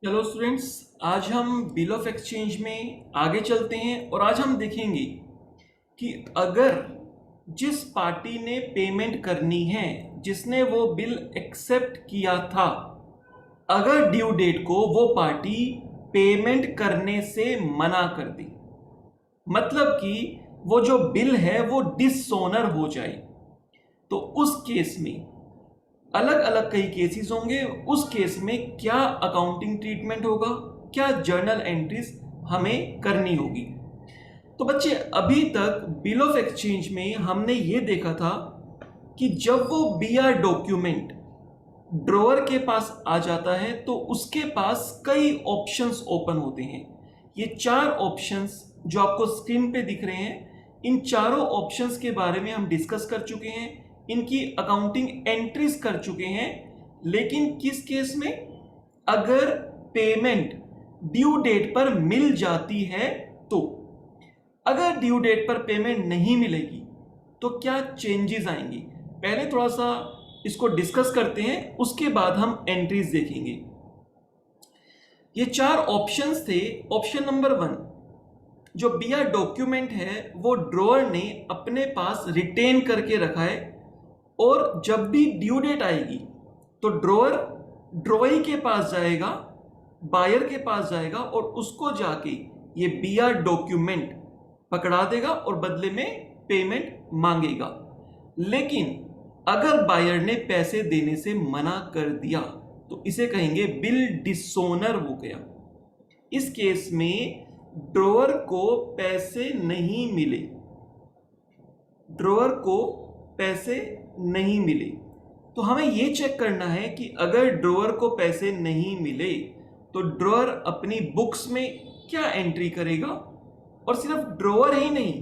Hello students. आज हम bill of exchange में आगे चलते हैं और आज हम देखेंगे कि अगर जिस पार्टी ने पेमेंट करनी है, जिसने वो बिल एक्सेप्ट किया था, अगर ड्यू डेट को वो पार्टी पेमेंट करने से मना कर दे, मतलब कि वो जो बिल है वो डिसऑनर हो जाए, तो उस केस में अलग अलग कई केसेस होंगे। उस केस में क्या अकाउंटिंग ट्रीटमेंट होगा, क्या जर्नल एंट्रीज हमें करनी होगी। तो बच्चे, अभी तक बिल ऑफ एक्सचेंज में हमने ये देखा था कि जब वो बीआर डॉक्यूमेंट ड्रॉअर के पास आ जाता है तो उसके पास कई ऑप्शंस ओपन होते हैं। ये चार ऑप्शंस जो आपको स्क्रीन पे दिख रहे हैं, इन चारों ऑप्शंस के बारे में हम डिस्कस कर चुके हैं, इनकी अकाउंटिंग एंट्रीज कर चुके हैं। लेकिन किस केस में? अगर पेमेंट ड्यू डेट पर मिल जाती है तो। अगर ड्यू डेट पर पेमेंट नहीं मिलेगी तो क्या चेंजेस आएंगी, पहले थोड़ा सा इसको डिस्कस करते हैं, उसके बाद हम एंट्रीज देखेंगे। ये चार ऑप्शंस थे। ऑप्शन नंबर 1, जो बीआर डॉक्यूमेंट है वो ड्रॉअर ने अपने पास रिटेन करके रखा है और जब भी ड्यू डेट आएगी तो ड्रॉअर ड्रॉई के पास जाएगा, बायर के पास जाएगा और उसको जाके ये बीआर डॉक्यूमेंट पकड़ा देगा और बदले में पेमेंट मांगेगा। लेकिन अगर बायर ने पैसे देने से मना कर दिया तो इसे कहेंगे बिल डिसोनर हो गया। इस केस में ड्रॉअर को पैसे नहीं मिले, ड्रॉअर को पैसे नहीं मिले, तो हमें यह चेक करना है कि अगर ड्रॉअर को पैसे नहीं मिले तो ड्रॉअर अपनी बुक्स में क्या एंट्री करेगा। और सिर्फ ड्रॉअर ही नहीं,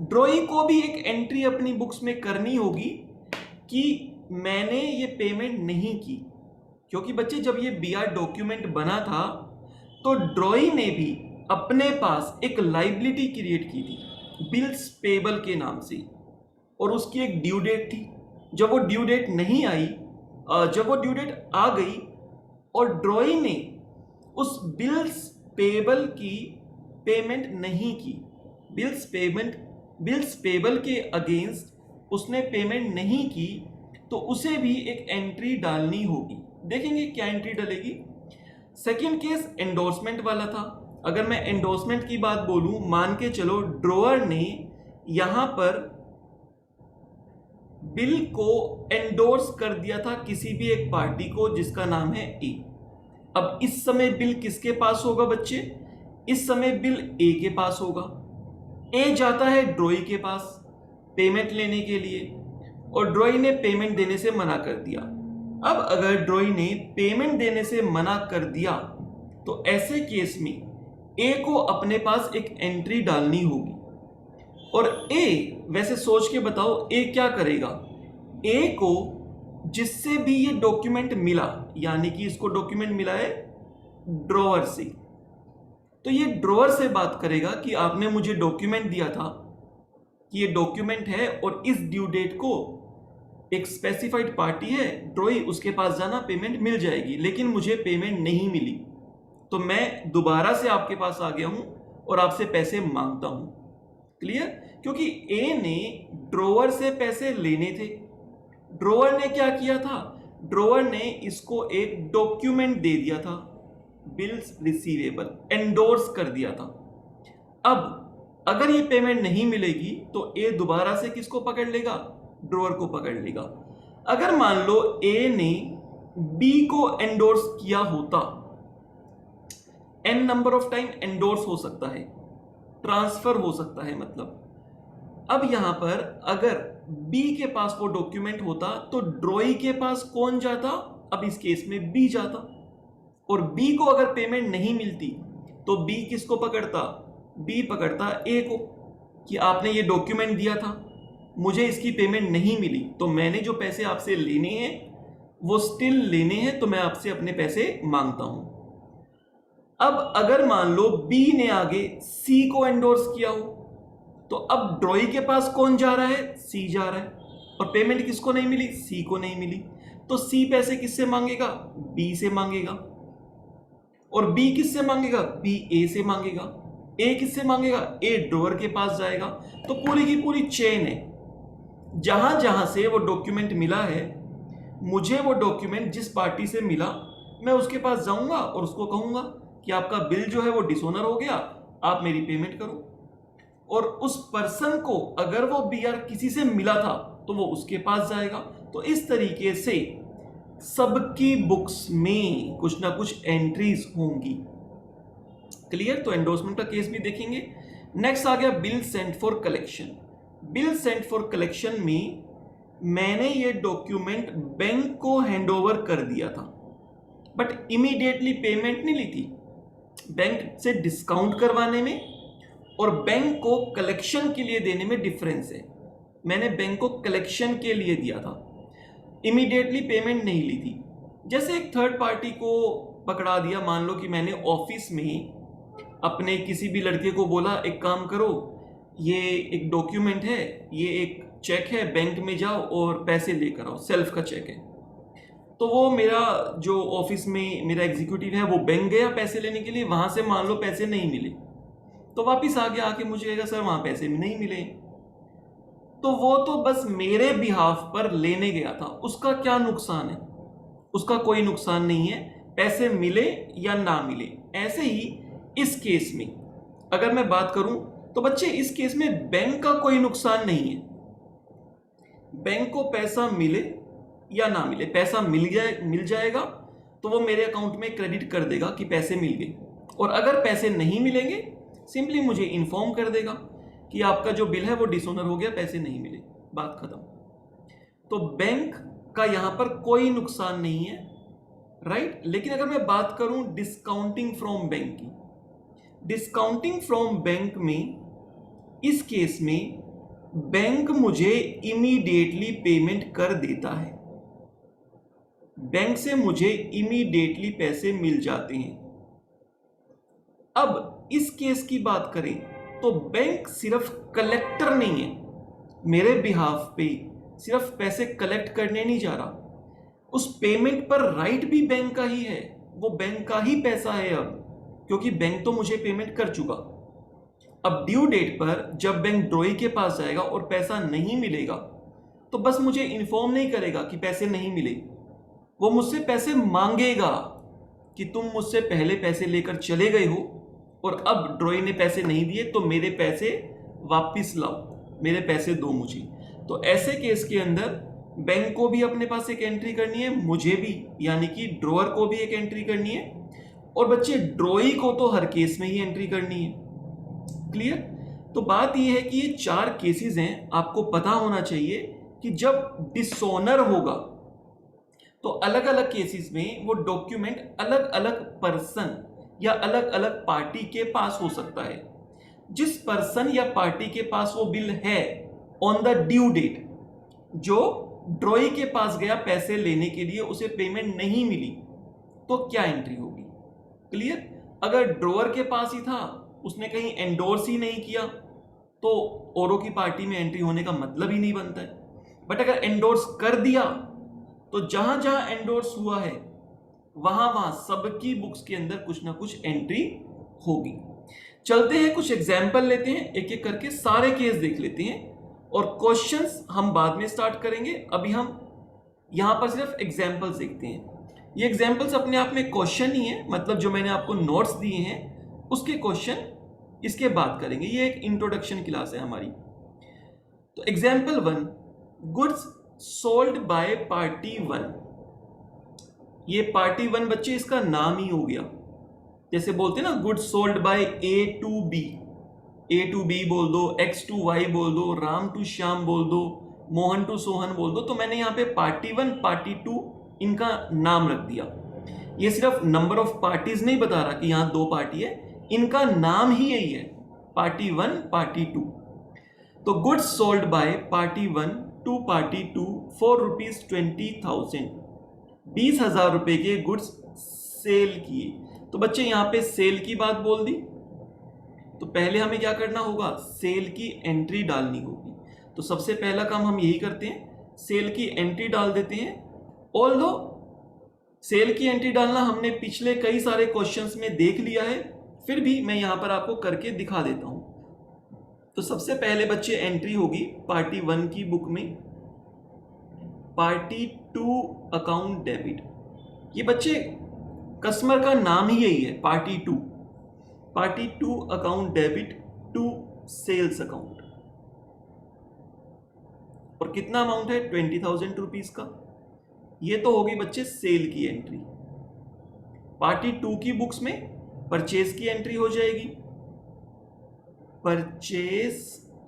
ड्रॉई को भी एक एंट्री अपनी बुक्स में करनी होगी कि मैंने ये पेमेंट नहीं की। क्योंकि बच्चे, जब ये बीआर डॉक्यूमेंट बना था तो ड्रॉई ने भी अपने पास एक लाइबिलिटी क्रिएट की थी बिल्स पेबल के नाम से, और उसकी एक ड्यू डेट थी। जब वो ड्यू डेट नहीं आई, जब वो ड्यू डेट आ गई और ड्रॉई ने उस बिल्स पेबल की पेमेंट नहीं की, बिल्स पेबल के अगेंस्ट उसने पेमेंट नहीं की, तो उसे भी एक एंट्री डालनी होगी। देखेंगे क्या एंट्री डलेगी। सेकंड केस एंडोर्समेंट वाला था। अगर मैं एंडोर्समेंट की बात बोलूं, मान के चलो ड्रॉअर ने यहां पर बिल को एंडोर्स कर दिया था किसी भी एक पार्टी को जिसका नाम है ए। अब इस समय बिल किसके पास होगा बच्चे? इस समय बिल ए के पास होगा। ए जाता है ड्रॉई के पास पेमेंट लेने के लिए और ड्रॉई ने पेमेंट देने से मना कर दिया। अब अगर ड्रॉई ने पेमेंट देने से मना कर दिया तो ऐसे केस में ए को अपने पास एक एंट्री डालनी होगी। और ए, वैसे सोच के बताओ, ए क्या करेगा? ए को जिससे भी ये डॉक्यूमेंट मिला, यानी कि इसको डॉक्यूमेंट मिला है ड्रॉअर से, तो ये ड्रॉअर से बात करेगा कि आपने मुझे डॉक्यूमेंट दिया था कि ये डॉक्यूमेंट है और इस ड्यू डेट को एक स्पेसिफाइड पार्टी है ड्रॉई, उसके पास जाना, पेमेंट मिल जाएगी, लेकिन मुझे पेमेंट नहीं मिली, तो मैं दोबारा से आपके पास आ गया हूं और आपसे पैसे मांगता हूं। क्लियर? क्योंकि ए ने ड्रॉअर से पैसे लेने थे। ड्रॉअर ने क्या किया था? ड्रॉअर ने इसको एक डॉक्यूमेंट दे दिया था, बिल्स रिसीवेबल, एंडोर्स कर दिया था। अब अगर ये पेमेंट नहीं मिलेगी तो ए दोबारा से किसको पकड़ लेगा? ड्रॉअर को पकड़ लेगा। अगर मान लो ए ने बी को एंडोर्स किया होता, N number of time endorse हो सकता है, ट्रांसफर हो सकता है, मतलब अब यहां पर अगर बी के पास वो डॉक्यूमेंट होता तो ड्रॉई के पास कौन जाता? अब इस केस में बी जाता, और बी को अगर पेमेंट नहीं मिलती तो बी किसको पकड़ता? बी पकड़ता ए को कि आपने ये डॉक्यूमेंट दिया था, मुझे इसकी पेमेंट नहीं मिली, तो मैंने जो पैसे आपसे लेने हैं वो स्टिल लेने हैं, तो मैं आपसे अपने पैसे मांगता हूं। अब अगर मान लो बी ने आगे सी को एंडोर्स किया हो, तो अब ड्रॉई के पास कौन जा रहा है? सी जा रहा है, और पेमेंट किसको नहीं मिली? सी को नहीं मिली, तो सी पैसे किससे मांगेगा? बी से मांगेगा। और बी किससे मांगेगा? बी ए से मांगेगा। ए किससे मांगेगा? ए ड्रॉअर के पास जाएगा। तो पूरी की पूरी चेन है, जहां जहां से वो डॉक्यूमेंट मिला है, मुझे वो डॉक्यूमेंट जिस पार्टी से मिला, मैं उसके पास जाऊंगा और उसको कहूंगा कि आपका बिल जो है वो डिसऑनर हो गया, आप मेरी पेमेंट करो। और उस पर्सन को अगर वो बीआर किसी से मिला था तो वो उसके पास जाएगा। तो इस तरीके से सबकी बुक्स में कुछ ना कुछ एंट्रीज होंगी। क्लियर? तो एंडोर्समेंट का केस भी देखेंगे। नेक्स्ट आ गया bill sent for collection. Bill sent for collection में मैंने ये डॉक्यूमेंट बैंक को हैंडओवर कर दिया था, बट इमीडिएटली पेमेंट नहीं ली थी। बैंक से डिस्काउंट करवाने में और बैंक को कलेक्शन के लिए देने में डिफरेंस है। मैंने बैंक को कलेक्शन के लिए दिया था, इमीडिएटली पेमेंट नहीं ली थी। जैसे एक थर्ड पार्टी को पकड़ा दिया, मान लो कि मैंने ऑफिस में अपने किसी भी लड़के को बोला एक काम करो, ये एक डॉक्यूमेंट है, ये एक चेक है, बैंक में जाओ और पैसे लेकर आओ, सेल्फ का चेक है। तो वो मेरा जो ऑफिस में मेरा एग्जीक्यूटिव है वो बैंक गया पैसे लेने के लिए, वहां से मान लो पैसे नहीं मिले, तो वापिस आ गया, आके मुझे कहेगा सर वहां पैसे नहीं मिले। तो वो तो बस मेरे बिहाफ पर लेने गया था, उसका क्या नुकसान है? उसका कोई नुकसान नहीं है, पैसे मिले या ना मिले। ऐसे ही इस केस में अगर मैं बात करूं तो बच्चे इस केस में बैंक का कोई नुकसान नहीं है। बैंक को पैसा मिले या ना मिले, पैसा मिल जाएगा तो वो मेरे अकाउंट में क्रेडिट कर देगा कि पैसे मिल गए। और अगर पैसे नहीं मिलेंगे सिंपली मुझे इन्फॉर्म कर देगा कि आपका जो बिल है वो डिसऑनर हो गया, पैसे नहीं मिले, बात खत्म। तो बैंक का यहां पर कोई नुकसान नहीं है, राइट। लेकिन अगर मैं बात करूं डिस्काउंटिंग फ्रॉम बैंक की, डिस्काउंटिंग फ्रॉम बैंक में इस केस में बैंक मुझे इमीडिएटली पेमेंट कर देता है, बैंक से मुझे इमीडिएटली पैसे मिल जाते हैं। अब इस केस की बात करें तो बैंक सिर्फ कलेक्टर नहीं है, मेरे बिहाफ पे सिर्फ पैसे कलेक्ट करने नहीं जा रहा, उस पेमेंट पर राइट भी बैंक का ही है, वो बैंक का ही पैसा है अब, क्योंकि बैंक तो मुझे पेमेंट कर चुका। अब ड्यू डेट पर जब बैंक ड्रॉई के पास जाएगा और पैसा नहीं मिलेगा तो बस मुझे इन्फॉर्म नहीं करेगा कि पैसे नहीं मिले, वो मुझसे पैसे मांगेगा कि तुम मुझसे पहले पैसे लेकर चले गए हो और अब ड्रॉई ने पैसे नहीं दिए तो मेरे पैसे वापस लाओ, मेरे पैसे दो मुझे। तो ऐसे केस के अंदर बैंक को भी अपने पास एक एंट्री करनी है, मुझे भी, यानी कि ड्रॉअर को भी एक एंट्री करनी है, और बच्चे ड्रॉई को तो हर केस में ही एंट्री करनी है। क्लियर? तो बात यह है कि ये 4 केसेस हैं, आपको पता होना चाहिए कि जब डिसऑनर होगा तो अलग अलग केसेस में वो डॉक्यूमेंट अलग अलग पर्सन या अलग अलग पार्टी के पास हो सकता है। जिस पर्सन या पार्टी के पास वो बिल है ऑन द ड्यू डेट, जो ड्रॉई के पास गया पैसे लेने के लिए, उसे पेमेंट नहीं मिली, तो क्या एंट्री होगी? क्लियर? अगर ड्रॉअर के पास ही था, उसने कहीं एंडोर्स ही नहीं किया, तो औरों की पार्टी में एंट्री होने का मतलब ही नहीं बनता है। बट अगर एंडोर्स कर दिया तो जहां जहां एंडोर्स हुआ है वहां वहां सबकी बुक्स के अंदर कुछ ना कुछ एंट्री होगी। चलते हैं, कुछ एग्जाम्पल लेते हैं, एक एक करके सारे केस देख लेते हैं और क्वेश्चंस हम बाद में स्टार्ट करेंगे। अभी हम यहां पर सिर्फ एग्जाम्पल्स देखते हैं। ये एग्जाम्पल्स अपने आप में क्वेश्चन ही है, मतलब जो मैंने आपको नोट्स दिए हैं उसके क्वेश्चन इसके बाद करेंगे। ये एक इंट्रोडक्शन क्लास है हमारी। तो example 1, goods sold by party 1। ये पार्टी 1 बच्चे इसका नाम ही हो गया, जैसे बोलते हैं ना goods sold by A to B, A to B बोल दो, एक्स टू वाई बोल दो, राम टू श्याम बोल दो, मोहन टू सोहन बोल दो। तो मैंने यहाँ पे पार्टी 1 पार्टी 2 इनका नाम रख दिया। ये सिर्फ नंबर ऑफ पार्टीज नहीं बता रहा कि यहाँ 2 पार्टी है, इनका नाम ही यही है, पार्टी 1 पार्टी 2। तो goods sold by party 1 to party 2 for ₹20,000, 20,000 रुपए के गुड्स सेल किए। तो बच्चे यहाँ पे सेल की बात बोल दी, तो पहले हमें क्या करना होगा, सेल की एंट्री डालनी होगी। तो सबसे पहला काम हम यही करते हैं, सेल की एंट्री डाल देते हैं। ऑल्दो सेल की एंट्री डालना हमने पिछले कई सारे क्वेश्चंस में देख लिया है, फिर भी मैं यहां पर आपको करके दिखा देता हूं। तो सबसे पहले बच्चे एंट्री होगी पार्टी 1 की बुक में, पार्टी 2 अकाउंट डेबिट। ये बच्चे कस्टमर का नाम ही यही है, party 2। Party 2 account debit to sales account, और कितना अमाउंट है 20,000 रुपीज का। ये तो होगी बच्चे सेल की एंट्री। पार्टी 2 की बुक्स में परचेज की एंट्री हो जाएगी, purchase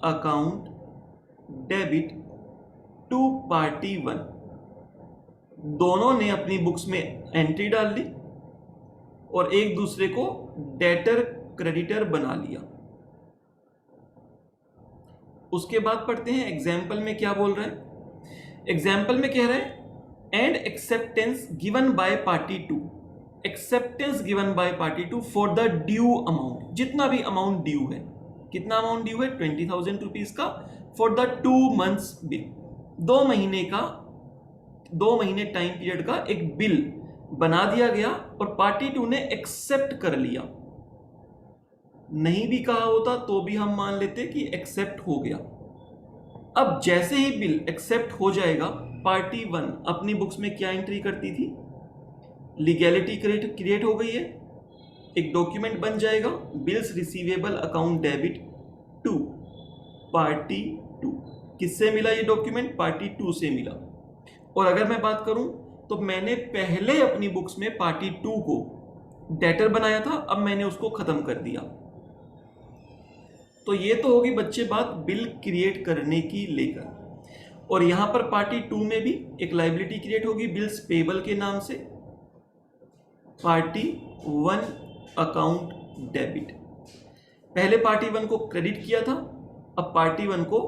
account debit to party 1। दोनों ने अपनी बुक्स में एंट्री डाल ली और एक दूसरे को डेटर क्रेडिटर बना लिया। उसके बाद पढ़ते हैं एग्जाम्पल में क्या बोल रहा है। एग्जाम्पल में कह रहा है and acceptance given by party 2, acceptance given by party 2 for the due amount, जितना भी अमाउंट ड्यू है। कितना अमाउंट ड्यू है 20,000 रुपीज का, फॉर द 2 मंथ्स बिल, 2 महीने टाइम पीरियड का एक बिल बना दिया गया और पार्टी 2 ने एक्सेप्ट कर लिया। नहीं भी कहा होता तो भी हम मान लेते कि एक्सेप्ट हो गया। अब जैसे ही बिल एक्सेप्ट हो जाएगा, पार्टी 1 अपनी बुक्स में क्या एंट्री करती थी, लीगैलिटी क्रिएट हो गई है, एक डॉक्यूमेंट बन जाएगा, bills receivable account debit to party 2। किससे मिला ये डॉक्यूमेंट, पार्टी 2 से मिला। और अगर मैं बात करूं तो मैंने पहले अपनी बुक्स में पार्टी 2 को डेटर बनाया था, अब मैंने उसको खत्म कर दिया। तो ये तो होगी बच्चे बात बिल क्रिएट करने की लेकर। और यहां पर पार्टी 2 में भी एक लायबिलिटी क्रिएट होगी बिल्स पेबल के नाम से, पार्टी 1 अकाउंट डेबिट। पहले पार्टी 1 को क्रेडिट किया था, अब पार्टी 1 को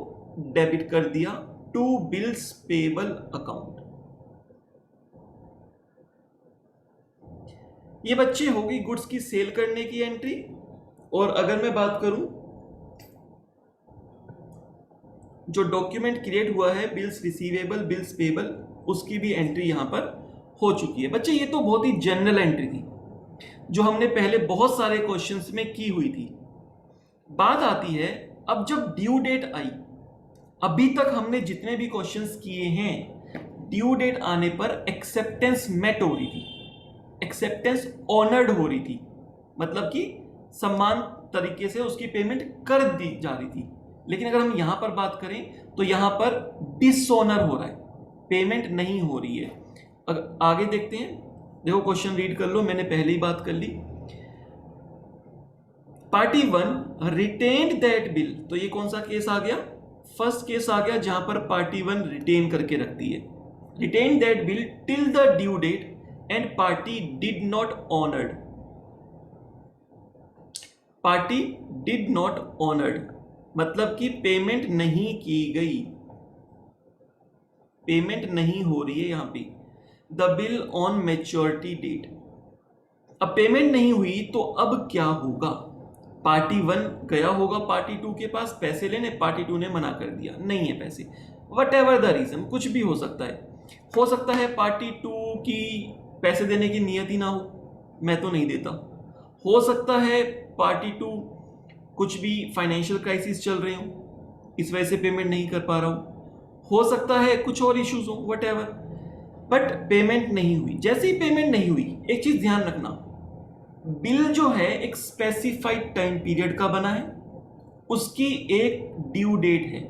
डेबिट कर दिया टू बिल्स पेबल अकाउंट। ये बच्चे होगी गुड्स की सेल करने की एंट्री। और अगर मैं बात करूं जो डॉक्यूमेंट क्रिएट हुआ है बिल्स रिसीवेबल बिल्स पेबल, उसकी भी एंट्री यहां पर हो चुकी है। बच्चे ये तो बहुत ही जनरल एंट्री थी जो हमने पहले बहुत सारे क्वेश्चंस में की हुई थी। बात आती है अब जब ड्यू डेट आई, अभी तक हमने जितने भी क्वेश्चंस किए हैं ड्यू डेट आने पर एक्सेप्टेंस मेट हो रही थी, एक्सेप्टेंस ऑनर्ड हो रही थी, मतलब कि समान तरीके से उसकी पेमेंट कर दी जा रही थी। लेकिन अगर हम यहां पर बात करें तो यहां पर डिसऑनर हो रहा है, पेमेंट नहीं हो रही है। अगर आगे देखते हैं, देखो क्वेश्चन रीड कर लो, मैंने पहले ही बात कर ली। पार्टी 1 रिटेन्ड दैट बिल, तो ये कौन सा केस आ गया, फर्स्ट केस आ गया जहां पर पार्टी 1 रिटेन करके रखती है, retain that bill till the due date and party did not honoured. Party did not honoured मतलब कि पेमेंट नहीं की गई, पेमेंट नहीं हो रही है यहां पे। The bill on maturity date, अब पेमेंट नहीं हुई तो अब क्या होगा, पार्टी 1 गया होगा पार्टी 2 के पास पैसे लेने, पार्टी 2 ने मना कर दिया, नहीं है पैसे, वट एवर द रीजन, कुछ भी हो सकता है। हो सकता है पार्टी 2 की पैसे देने की नियत ही ना हो, मैं तो नहीं देता। हो सकता है पार्टी 2 कुछ भी फाइनेंशियल क्राइसिस चल रहे हो, इस वजह से पेमेंट नहीं कर पा रहा हूं। हो सकता है कुछ और इश्यूज हो, वट एवर, बट पेमेंट नहीं हुई। जैसे ही पेमेंट नहीं हुई, एक चीज ध्यान रखना, बिल जो है एक स्पेसिफाइड टाइम पीरियड का बना है, उसकी एक ड्यू डेट है,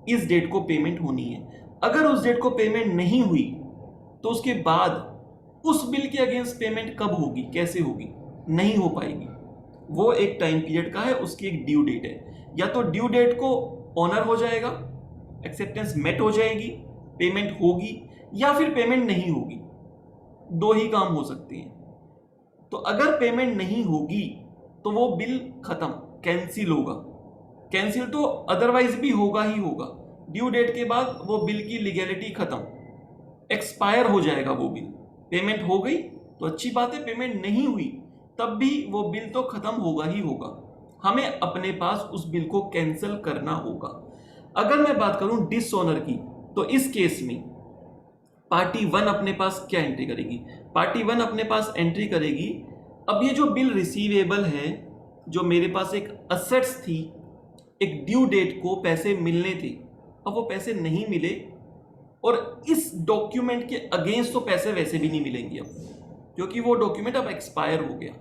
इस डेट को पेमेंट होनी है। अगर उस डेट को पेमेंट नहीं हुई तो उसके बाद उस बिल के अगेंस्ट पेमेंट कब होगी, कैसे होगी, नहीं हो पाएगी। वो एक टाइम पीरियड का है, उसकी एक ड्यू डेट है। या तो ड्यू डेट को ऑनर हो जाएगा, एक्सेप्टेंस मेट हो जाएगी, पेमेंट होगी, या फिर पेमेंट नहीं होगी। दो ही काम हो सकते हैं। तो अगर पेमेंट नहीं होगी तो वो बिल खत्म, कैंसिल होगा। कैंसिल तो अदरवाइज भी होगा ही होगा, ड्यू डेट के बाद वो बिल की लीगैलिटी खत्म, एक्सपायर हो जाएगा वो बिल। पेमेंट हो गई तो अच्छी बात है, पेमेंट नहीं हुई तब भी वो बिल तो खत्म होगा ही होगा। हमें अपने पास उस बिल को कैंसिल करना होगा। अगर मैं बात करूं डिसऑनर की, तो इस केस में पार्टी वन अपने पास क्या एंट्री करेगी? पार्टी वन अपने पास एंट्री करेगी, अब ये जो बिल रिसीवेबल है, जो मेरे पास एक असेट्स थी, एक ड्यू डेट को पैसे मिलने थे, अब वो पैसे नहीं मिले और इस डॉक्यूमेंट के अगेंस्ट तो पैसे वैसे भी नहीं मिलेंगे अब, क्योंकि वो डॉक्यूमेंट अब एक्सपायर हो गया।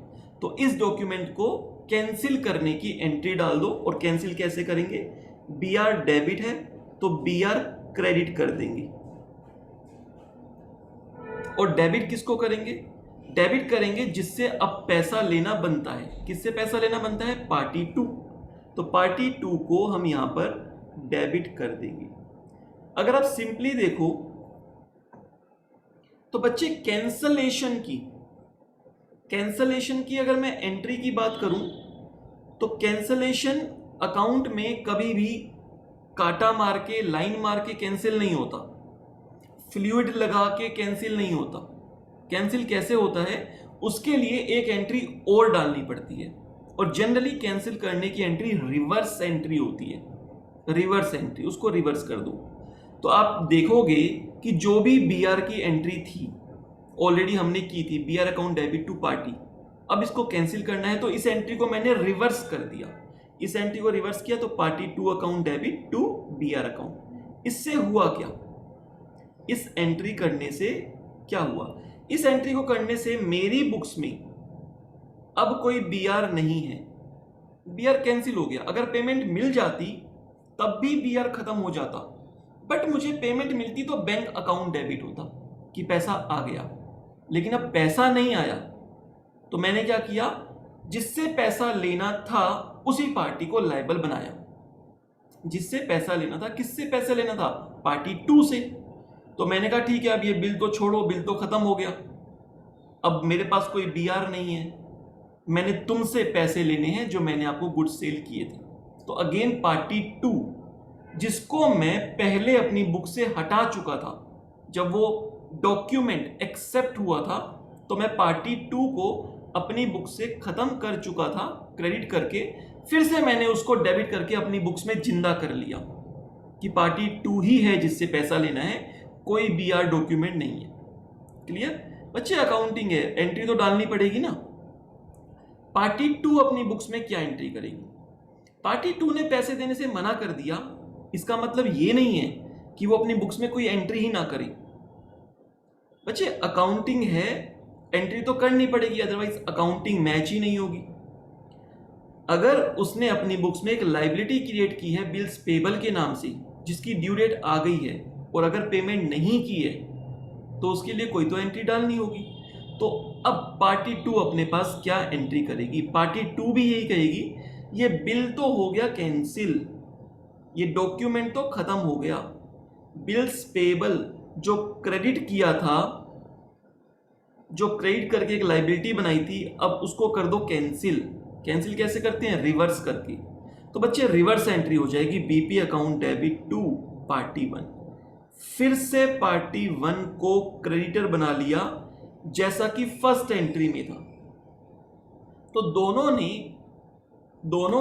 तो इस डॉक्यूमेंट को कैंसिल करने की एंट्री डाल दो। और कैंसिल कैसे करेंगे? BR डेबिट है तो BR क्रेडिट कर देंगे। और डेबिट किसको करेंगे? डेबिट करेंगे जिससे अब पैसा लेना बनता है। किससे पैसा लेना बनता है? Party two. तो पार्टी टू को हम यहां पर डेबिट कर देंगे। अगर आप सिंपली देखो तो बच्चे कैंसलेशन की अगर मैं एंट्री की बात करूं तो कैंसलेशन अकाउंट में कभी भी काटा मार के, लाइन मार के कैंसिल नहीं होता, फ्लूइड लगा के कैंसिल नहीं होता। कैंसिल कैसे होता है? उसके लिए एक एंट्री और डालनी पड़ती है, और जनरली कैंसिल करने की एंट्री रिवर्स एंट्री होती है। रिवर्स एंट्री, उसको रिवर्स कर दो। तो आप देखोगे कि जो भी BR की एंट्री थी ऑलरेडी हमने की थी, BR account debit to party, अब इसको कैंसिल करना है तो इस एंट्री को मैंने रिवर्स कर दिया। इस एंट्री को रिवर्स किया तो party two account debit to BR account. इससे हुआ क्या? इस एंट्री करने से क्या हुआ? इस एंट्री को करने से मेरी बुक्स में अब कोई BR नहीं है, BR कैंसिल हो गया। अगर पेमेंट मिल जाती तब भी BR खत्म हो जाता, बट मुझे पेमेंट मिलती तो बैंक अकाउंट डेबिट होता कि पैसा आ गया। लेकिन अब पैसा नहीं आया तो मैंने क्या किया? जिससे पैसा लेना था उसी पार्टी को लायबल बनाया। जिससे पैसा लेना था, किससे पैसा लेना था? पार्टी टू से। तो मैंने कहा ठीक है, अब ये बिल तो छोड़ो, बिल तो खत्म हो गया, अब मेरे पास कोई BR नहीं है, मैंने तुमसे पैसे लेने हैं जो मैंने आपको गुड्स सेल किए थे। तो अगेन पार्टी टू, जिसको मैं पहले अपनी बुक से हटा चुका था, जब वो डॉक्यूमेंट एक्सेप्ट हुआ था तो मैं पार्टी टू को अपनी बुक से खत्म कर चुका था क्रेडिट करके, फिर से मैंने उसको डेबिट करके अपनी बुक्स में जिंदा कर लिया कि पार्टी टू ही है जिससे पैसा लेना है, कोई BR डॉक्यूमेंट नहीं है। क्लियर बच्चे? अकाउंटिंग है, एंट्री तो डालनी पड़ेगी ना। पार्टी टू अपनी बुक्स में क्या एंट्री करेगी? पार्टी टू ने पैसे देने से मना कर दिया, इसका मतलब ये नहीं है कि वो अपनी बुक्स में कोई एंट्री ही ना करे। बच्चे अकाउंटिंग है, एंट्री तो करनी पड़ेगी, अदरवाइज अकाउंटिंग मैच ही नहीं होगी। अगर उसने अपनी बुक्स में एक लायबिलिटी क्रिएट की है बिल्स पेबल के नाम से, जिसकी ड्यू डेट आ गई है, और अगर पेमेंट नहीं की है तो उसके लिए कोई तो एंट्री डालनी होगी। तो अब पार्टी टू अपने पास क्या एंट्री करेगी? पार्टी टू भी यही कहेगी ये बिल तो हो गया कैंसिल, ये डॉक्यूमेंट तो खत्म हो गया, बिल्स पेबल जो क्रेडिट किया था, जो क्रेडिट करके एक लायबिलिटी बनाई थी, अब उसको कर दो कैंसिल। कैंसिल कैसे करते हैं? रिवर्स करके। तो बच्चे रिवर्स एंट्री हो जाएगी BP account debit to party one. फिर से पार्टी वन को क्रेडिटर बना लिया जैसा कि फर्स्ट एंट्री में था। तो दोनों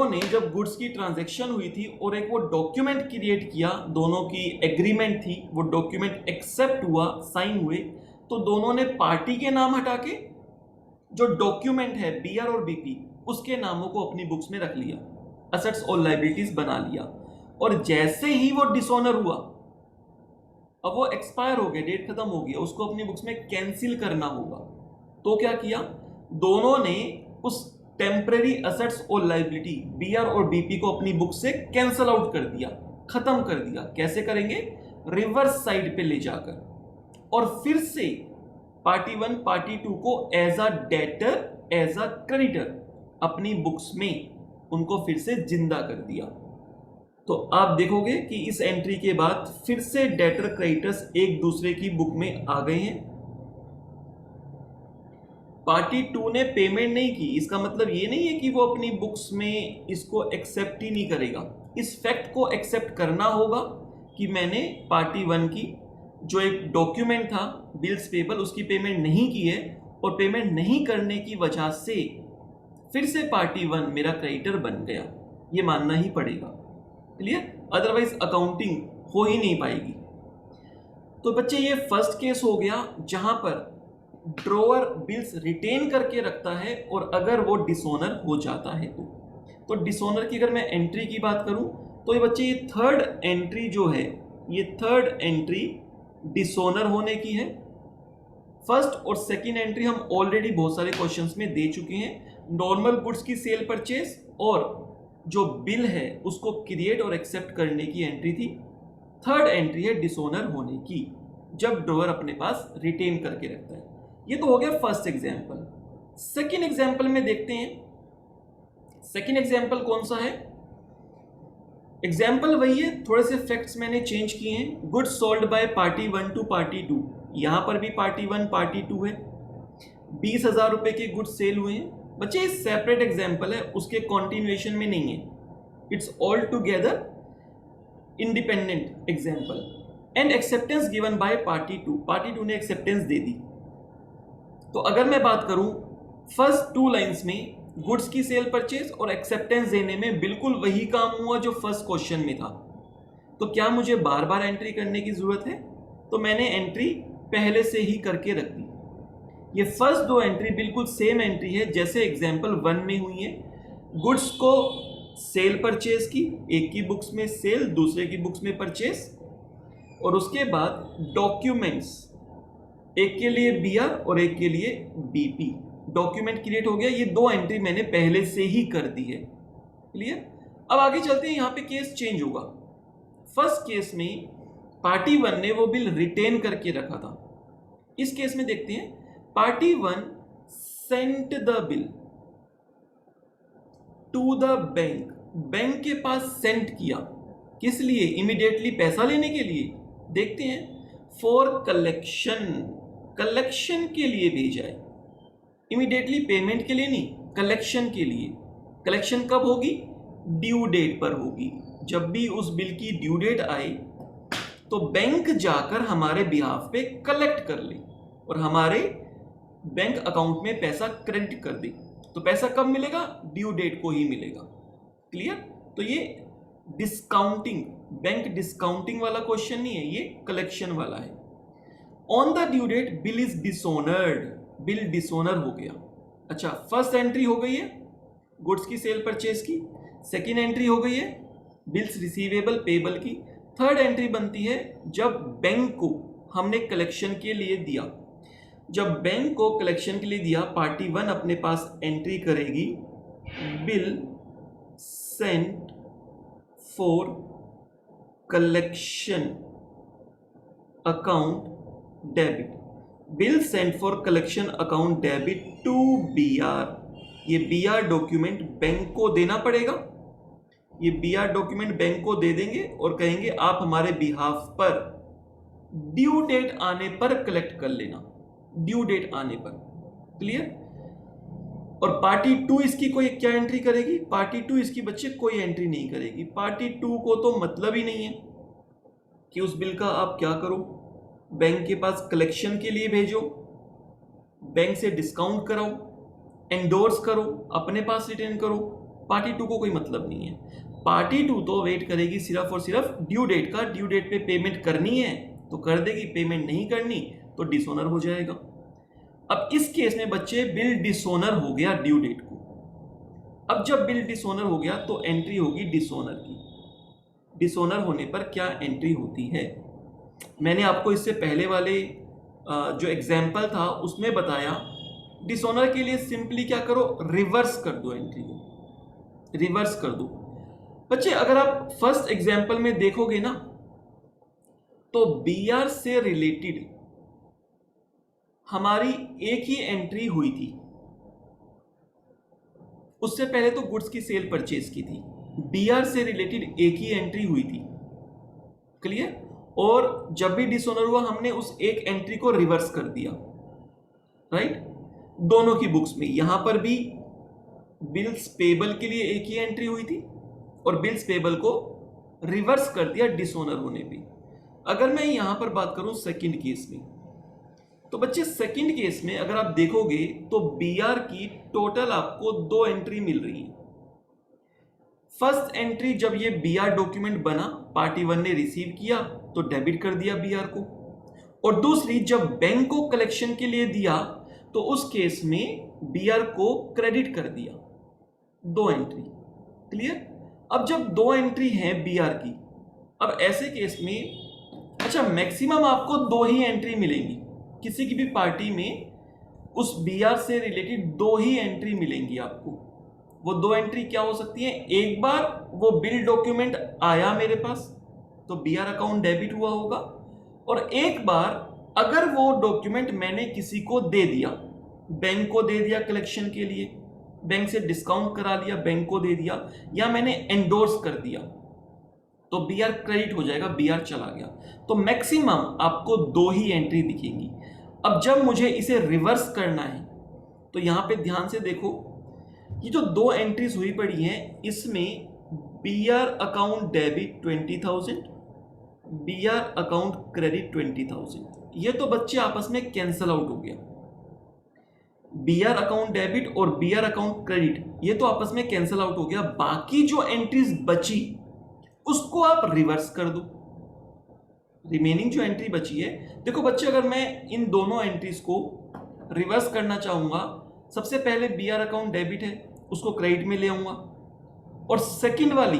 ने जब गुड्स की ट्रांजैक्शन हुई थी और एक वो डॉक्यूमेंट क्रिएट किया, दोनों की एग्रीमेंट थी, वो डॉक्यूमेंट एक्सेप्ट हुआ, साइन हुए, तो दोनों ने पार्टी के नाम हटा के जो डॉक्यूमेंट है BR और BP उसके नामों को अपनी बुक्स में रख लिया, असेट्स और लायबिलिटीज बना लिया। और जैसे ही वो डिसऑनर हुआ, अब वो एक्सपायर हो गया, डेट खत्म हो गया, उसको अपनी बुक्स में कैंसिल करना होगा। तो क्या किया? दोनों ने उस टेम्परेरी असेट्स और लायबिलिटी BR और BP को अपनी बुक से कैंसल आउट कर दिया, खत्म कर दिया। कैसे करेंगे? रिवर्स साइड पे ले जाकर, और फिर से पार्टी वन पार्टी टू को as a debtor, as a creditor अपनी बुक्स में उनको फिर से जिंदा कर दिया। तो आप देखोगे कि इस एंट्री के बाद फिर से डेटर क्रेडिटर्स एक दूसरे की बुक में आ गए हैं। पार्टी टू ने पेमेंट नहीं की, इसका मतलब ये नहीं है कि वो अपनी बुक्स में इसको एक्सेप्ट ही नहीं करेगा। इस फैक्ट को एक्सेप्ट करना होगा कि मैंने पार्टी वन की जो एक डॉक्यूमेंट था बिल्स पेबल, उसकी पेमेंट नहीं की है, और पेमेंट नहीं करने की वजह से फिर से पार्टी वन मेरा क्रेडिटर बन गया, ये मानना ही पड़ेगा। क्लियर? अदरवाइज अकाउंटिंग हो ही नहीं पाएगी। तो बच्चे ये फर्स्ट केस हो गया जहां पर ड्रॉअर बिल्स रिटेन करके रखता है और अगर वो डिसऑनर हो जाता है तो डिसऑनर की अगर मैं एंट्री की बात करूं तो ये बच्चे ये थर्ड एंट्री जो है, ये थर्ड एंट्री डिसऑनर होने की है। फर्स्ट और सेकंड एंट्री हम ऑलरेडी बहुत सारे क्वेश्चंस में दे चुके हैं। नॉर्मल गुड्स की सेल परचेज और जो बिल है उसको क्रिएट और एक्सेप्ट करने की एंट्री थी। थर्ड एंट्री है डिसऑनर होने की, जब ड्रॉअर अपने पास रिटेन करके रखता है। ये तो हो गया फर्स्ट एग्जांपल। सेकंड एग्जांपल में देखते हैं। सेकंड एग्जांपल कौन सा है? एग्जाम्पल वही है, थोड़े से फैक्ट्स मैंने चेंज किए हैं। Goods sold by party 1 to party 2, यहां पर भी पार्टी 1 पार्टी 2 है। 20,000 रुपए के गुड्स सेल हुए हैं। बच्चे ये सेपरेट एग्जाम्पल है, उसके कॉन्टिन्यूएशन में नहीं है, it's all together independent example. And acceptance given by party 2, party 2 ने एक्सेप्टेंस दे दी। तो अगर मैं बात करूं फर्स्ट 2 लाइंस में गुड्स की सेल परचेज और एक्सेप्टेंस देने में बिल्कुल वही काम हुआ जो फर्स्ट क्वेश्चन में था। तो क्या मुझे बार बार एंट्री करने की जरूरत है? तो मैंने एंट्री पहले से ही करके रख दी। ये फर्स्ट 2 एंट्री बिल्कुल सेम एंट्री है जैसे एग्जांपल 1 में हुई है। गुड्स को सेल परचेज की, एक की बुक्स में सेल, दूसरे की बुक्स में परचेज, और उसके बाद डॉक्यूमेंट्स, एक के लिए बीआर और एक के लिए बीपी, डॉक्यूमेंट क्रिएट हो गया। ये 2 एंट्री मैंने पहले से ही कर दी है। क्लियर? अब आगे चलते हैं, यहां पे केस चेंज होगा। फर्स्ट केस में पार्टी 1 ने वो बिल रिटेन करके रखा था। इस केस में देखते हैं, party 1 sent the bill to the bank, bank के पास सेंट किया, किस लिए? इमीडिएटली पैसा लेने के लिए। देखते हैं, फॉर कलेक्शन, कलेक्शन के लिए भेजा है, इमीडिएटली पेमेंट के लिए नहीं, कलेक्शन के लिए। कलेक्शन कब होगी? ड्यू डेट पर होगी। जब भी उस बिल की ड्यू डेट आए तो बैंक जाकर हमारे बिहाफ पे कलेक्ट कर ले और हमारे बैंक अकाउंट में पैसा क्रेडिट कर दे। तो पैसा कब मिलेगा? ड्यू डेट को ही मिलेगा। क्लियर? तो ये डिस्काउंटिंग, बैंक डिस्काउंटिंग वाला क्वेश्चन नहीं है, ये कलेक्शन वाला है। On the due date bill is dishonoured, bill dishonour हो गया। अच्छा, फर्स्ट एंट्री हो गई है गुड्स की सेल परचेज की, सेकेंड एंट्री हो गई है बिल्स रिसीवेबल पेबल की, थर्ड एंट्री बनती है जब बैंक को हमने कलेक्शन के लिए दिया। जब बैंक को कलेक्शन के लिए दिया, पार्टी 1 अपने पास एंट्री करेगी, bill sent for collection account debit, bill sent for collection account debit to BR. ये बीआर डॉक्यूमेंट बैंक को देना पड़ेगा। ये बीआर डॉक्यूमेंट बैंक को दे देंगे और कहेंगे आप हमारे बिहाफ पर ड्यू डेट आने पर कलेक्ट कर लेना, ड्यू डेट आने पर। क्लियर? और पार्टी 2 इसकी कोई क्या एंट्री करेगी? पार्टी 2 इसकी बच्चे कोई एंट्री नहीं करेगी। पार्टी 2 को तो मतलब ही नहीं है कि उस बिल का आप क्या करो, बैंक के पास कलेक्शन के लिए भेजो, बैंक से डिस्काउंट कराओ, एंडोर्स करो, अपने पास रिटर्न करो। पार्टी 2 को कोई मतलब नहीं है। पार्टी 2 तो वेट करेगी सिर्फ और सिर्फ ड्यू डेट का। ड्यू डेट पे पेमेंट करनी है तो कर देगी, पेमेंट नहीं करनी तो डिसऑनर हो जाएगा। अब इस केस में बच्चे बिल डिसऑनर हो गया ड्यू डेट को। अब जब बिल डिसऑनर हो गया तो एंट्री होगी डिसऑनर की। डिसऑनर होने पर क्या एंट्री होती है? मैंने आपको इससे पहले वाले जो एग्जाम्पल था उसमें बताया, डिसऑनर के लिए सिंपली क्या करो, रिवर्स कर दो एंट्री को, रिवर्स कर दो। बच्चे अगर आप फर्स्ट एग्जाम्पल में देखोगे ना तो बीआर से रिलेटेड हमारी एक ही एंट्री हुई थी। उससे पहले तो गुड्स की सेल परचेज की थी, बीआर से रिलेटेड एक ही एंट्री हुई थी। क्लियर? और जब भी डिसऑनर हुआ हमने उस एक एंट्री को रिवर्स कर दिया, राइट? दोनों की बुक्स में, यहां पर भी बिल्स पेबल के लिए एक ही एंट्री हुई थी और बिल्स पेबल को रिवर्स कर दिया डिसऑनर होने पे। अगर मैं यहां पर बात करूं सेकंड केस में, तो बच्चे सेकंड केस में अगर आप देखोगे तो बीआर की टोटल आपको 2 एंट्री मिल रही है। फर्स्ट एंट्री जब ये बीआर डॉक्यूमेंट बना, पार्टी 1 ने रिसीव किया तो डेबिट कर दिया बीआर को। और दूसरी जब बैंक को कलेक्शन के लिए दिया तो उस केस में बीआर को क्रेडिट कर दिया। दो एंट्री क्लियर। अब जब दो एंट्री है बीआर की, अब ऐसे केस में अच्छा मैक्सिमम आपको दो ही एंट्री मिलेंगी किसी की भी पार्टी में, उस बीआर से रिलेटेड दो ही एंट्री मिलेंगी आपको। वो दो एंट्री क्या हो सकती है, एक बार वो बिल डॉक्यूमेंट आया मेरे पास तो बीआर अकाउंट डेबिट हुआ होगा, और एक बार अगर वो डॉक्यूमेंट मैंने किसी को दे दिया, बैंक को दे दिया कलेक्शन के लिए, बैंक से डिस्काउंट करा लिया, बैंक को दे दिया, या मैंने एंडोर्स कर दिया, तो बीआर क्रेडिट हो जाएगा, बीआर चला गया। तो मैक्सिमम आपको दो ही एंट्री दिखेंगी। अब जब मुझे इसे रिवर्स करना है तो यहां पे ध्यान से देखो, ये जो दो एंट्रीज हुई पड़ी हैं इसमें BR account debit 20,000, BR account credit 20,000, ये तो बच्चे आपस में कैंसल आउट हो गया। बीआर अकाउंट डेबिट और बीआर अकाउंट क्रेडिट ये तो आपस में कैंसल आउट हो गया। बाकी जो एंट्रीज बची उसको आप रिवर्स कर दो। रिमेनिंग जो एंट्री बची है, देखो बच्चे अगर मैं इन दोनों एंट्रीज को रिवर्स करना चाहूंगा, सबसे पहले बीआर अकाउंट डेबिट है उसको क्रेडिट में ले आऊंगा, और सेकंड वाली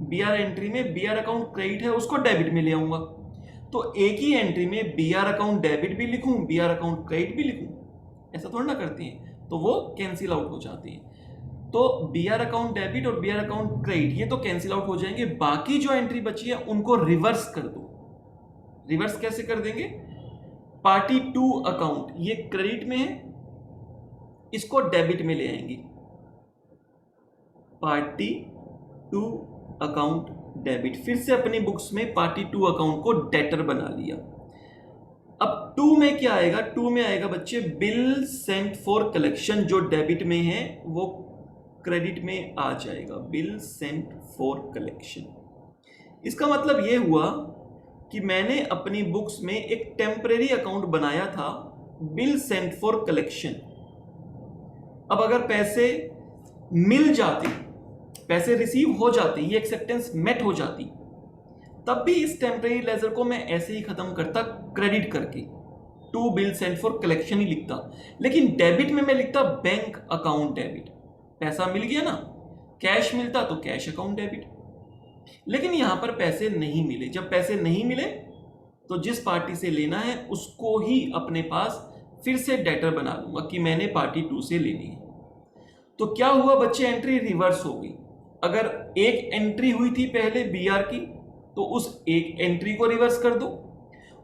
बीआर एंट्री में बीआर अकाउंट क्रेडिट है उसको डेबिट में ले आऊंगा। तो एक ही एंट्री में बीआर अकाउंट डेबिट भी लिखूं, बीआर अकाउंट क्रेडिट भी लिखूं, ऐसा थोड़ा ना करते हैं, तो वो कैंसिल आउट हो जाते हैं। तो बीआर अकाउंट डेबिट और बीआर अकाउंट क्रेडिट ये तो कैंसिल आउट हो जाएंगे। बाकी जो एंट्री बची है उनको रिवर्स कर दो। रिवर्स कैसे कर देंगे, पार्टी टू अकाउंट ये क्रेडिट में है, इसको डेबिट में ले आएंगे, पार्टी टू अकाउंट डेबिट। फिर से अपनी बुक्स में पार्टी टू अकाउंट को डेटर बना लिया। अब टू में क्या आएगा, टू में आएगा बच्चे बिल सेंट फॉर कलेक्शन, जो डेबिट में है वो क्रेडिट में आ जाएगा, बिल सेंट फॉर कलेक्शन। इसका मतलब ये हुआ कि मैंने अपनी बुक्स में एक टेम्परेरी अकाउंट बनाया था बिल सेंट फॉर कलेक्शन। अब अगर पैसे मिल जाते, पैसे रिसीव हो जाते, ये एक्सेप्टेंस मेट हो जाती, तब भी इस टेम्परेरी लेजर को मैं ऐसे ही खत्म करता क्रेडिट करके, to bill sent for collection ही लिखता। लेकिन डेबिट में मैं लिखता बैंक अकाउंट डेबिट। पैसा मिल गया ना, कैश मिलता तो कैश अकाउंट डेबिट। लेकिन यहां पर पैसे नहीं मिले। जब पैसे नहीं मिले तो जिस पार्टी से लेना है उसको ही अपने पास फिर से डेटर बना लूंगा कि मैंने पार्टी टू से लेनी है। तो क्या हुआ बच्चे, एंट्री रिवर्स हो गई। अगर एक एंट्री हुई थी पहले बीआर की तो उस एक एंट्री को रिवर्स कर दो,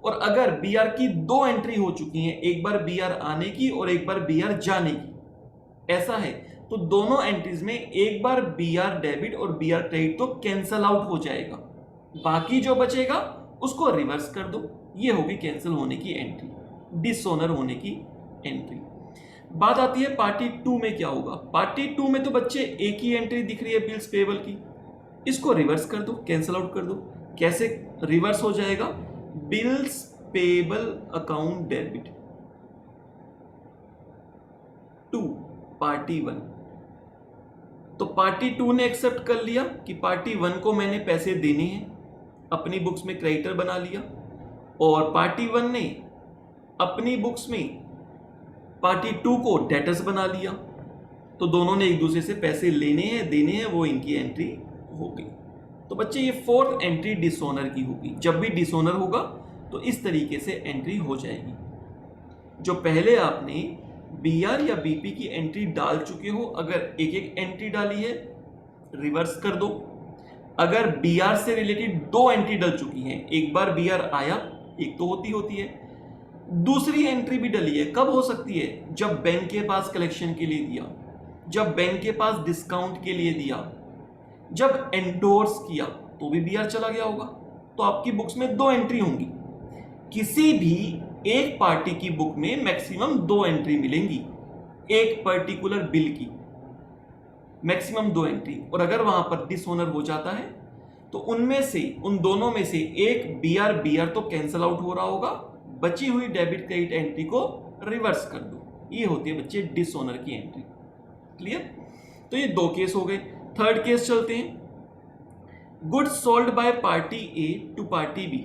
और अगर बीआर की दो एंट्री हो चुकी हैं, एक बार बीआर आने की और एक बार बीआर जाने की, ऐसा है तो दोनों एंट्रीज में एक बार बीआर डेबिट और बीआर क्रेडिट तो कैंसल आउट हो जाएगा, बाकी जो बचेगा उसको रिवर्स कर दो। ये होगी कैंसिल होने की एंट्री, डिसऑनर होने की एंट्री। बात आती है पार्टी टू में क्या होगा। पार्टी टू में तो बच्चे एक ही एंट्री दिख रही है बिल्स पेबल की, इसको रिवर्स कर दो, कैंसिल आउट कर दो। कैसे रिवर्स हो जाएगा, bills payable account debit to party one. तो पार्टी टू ने एक्सेप्ट कर लिया कि पार्टी वन को मैंने पैसे देने हैं, अपनी बुक्स में क्रेडिटर बना लिया, और पार्टी वन ने अपनी बुक्स में पार्टी टू को डेटर्स बना लिया। तो दोनों ने एक दूसरे से पैसे लेने हैं देने हैं, वो इनकी एंट्री हो गई। तो बच्चे ये फोर्थ एंट्री डिसऑनर की होगी। जब भी डिसऑनर होगा तो इस तरीके से एंट्री हो जाएगी। जो पहले आपने बीआर या बीपी की एंट्री डाल चुके हो, अगर एक एक एंट्री डाली है रिवर्स कर दो। अगर बीआर से रिलेटेड दो एंट्री डल चुकी हैं, एक बार बीआर आया, एक तो होती है, दूसरी एंट्री भी डली है, कब हो सकती है, जब बैंक के पास कलेक्शन के लिए दिया, जब बैंक के पास डिस्काउंट के लिए दिया, जब एंडोर्स किया तो भी बीआर चला गया होगा। तो आपकी बुक्स में दो एंट्री होंगी। किसी भी एक पार्टी की बुक में मैक्सिमम दो एंट्री मिलेंगी, एक पर्टिकुलर बिल की मैक्सिमम दो एंट्री, और अगर वहां पर डिसऑनर हो जाता है तो उनमें से, उन दोनों में से एक बीआर तो कैंसिल आउट हो रहा होगा, बची हुई डेबिट क्रेडिट एंट्री को रिवर्स कर दो। ये होती है बच्चे डिसऑनर की एंट्री। क्लियर। तो ये दो केस हो गए। थर्ड केस चलते हैं। Goods sold by party A to party B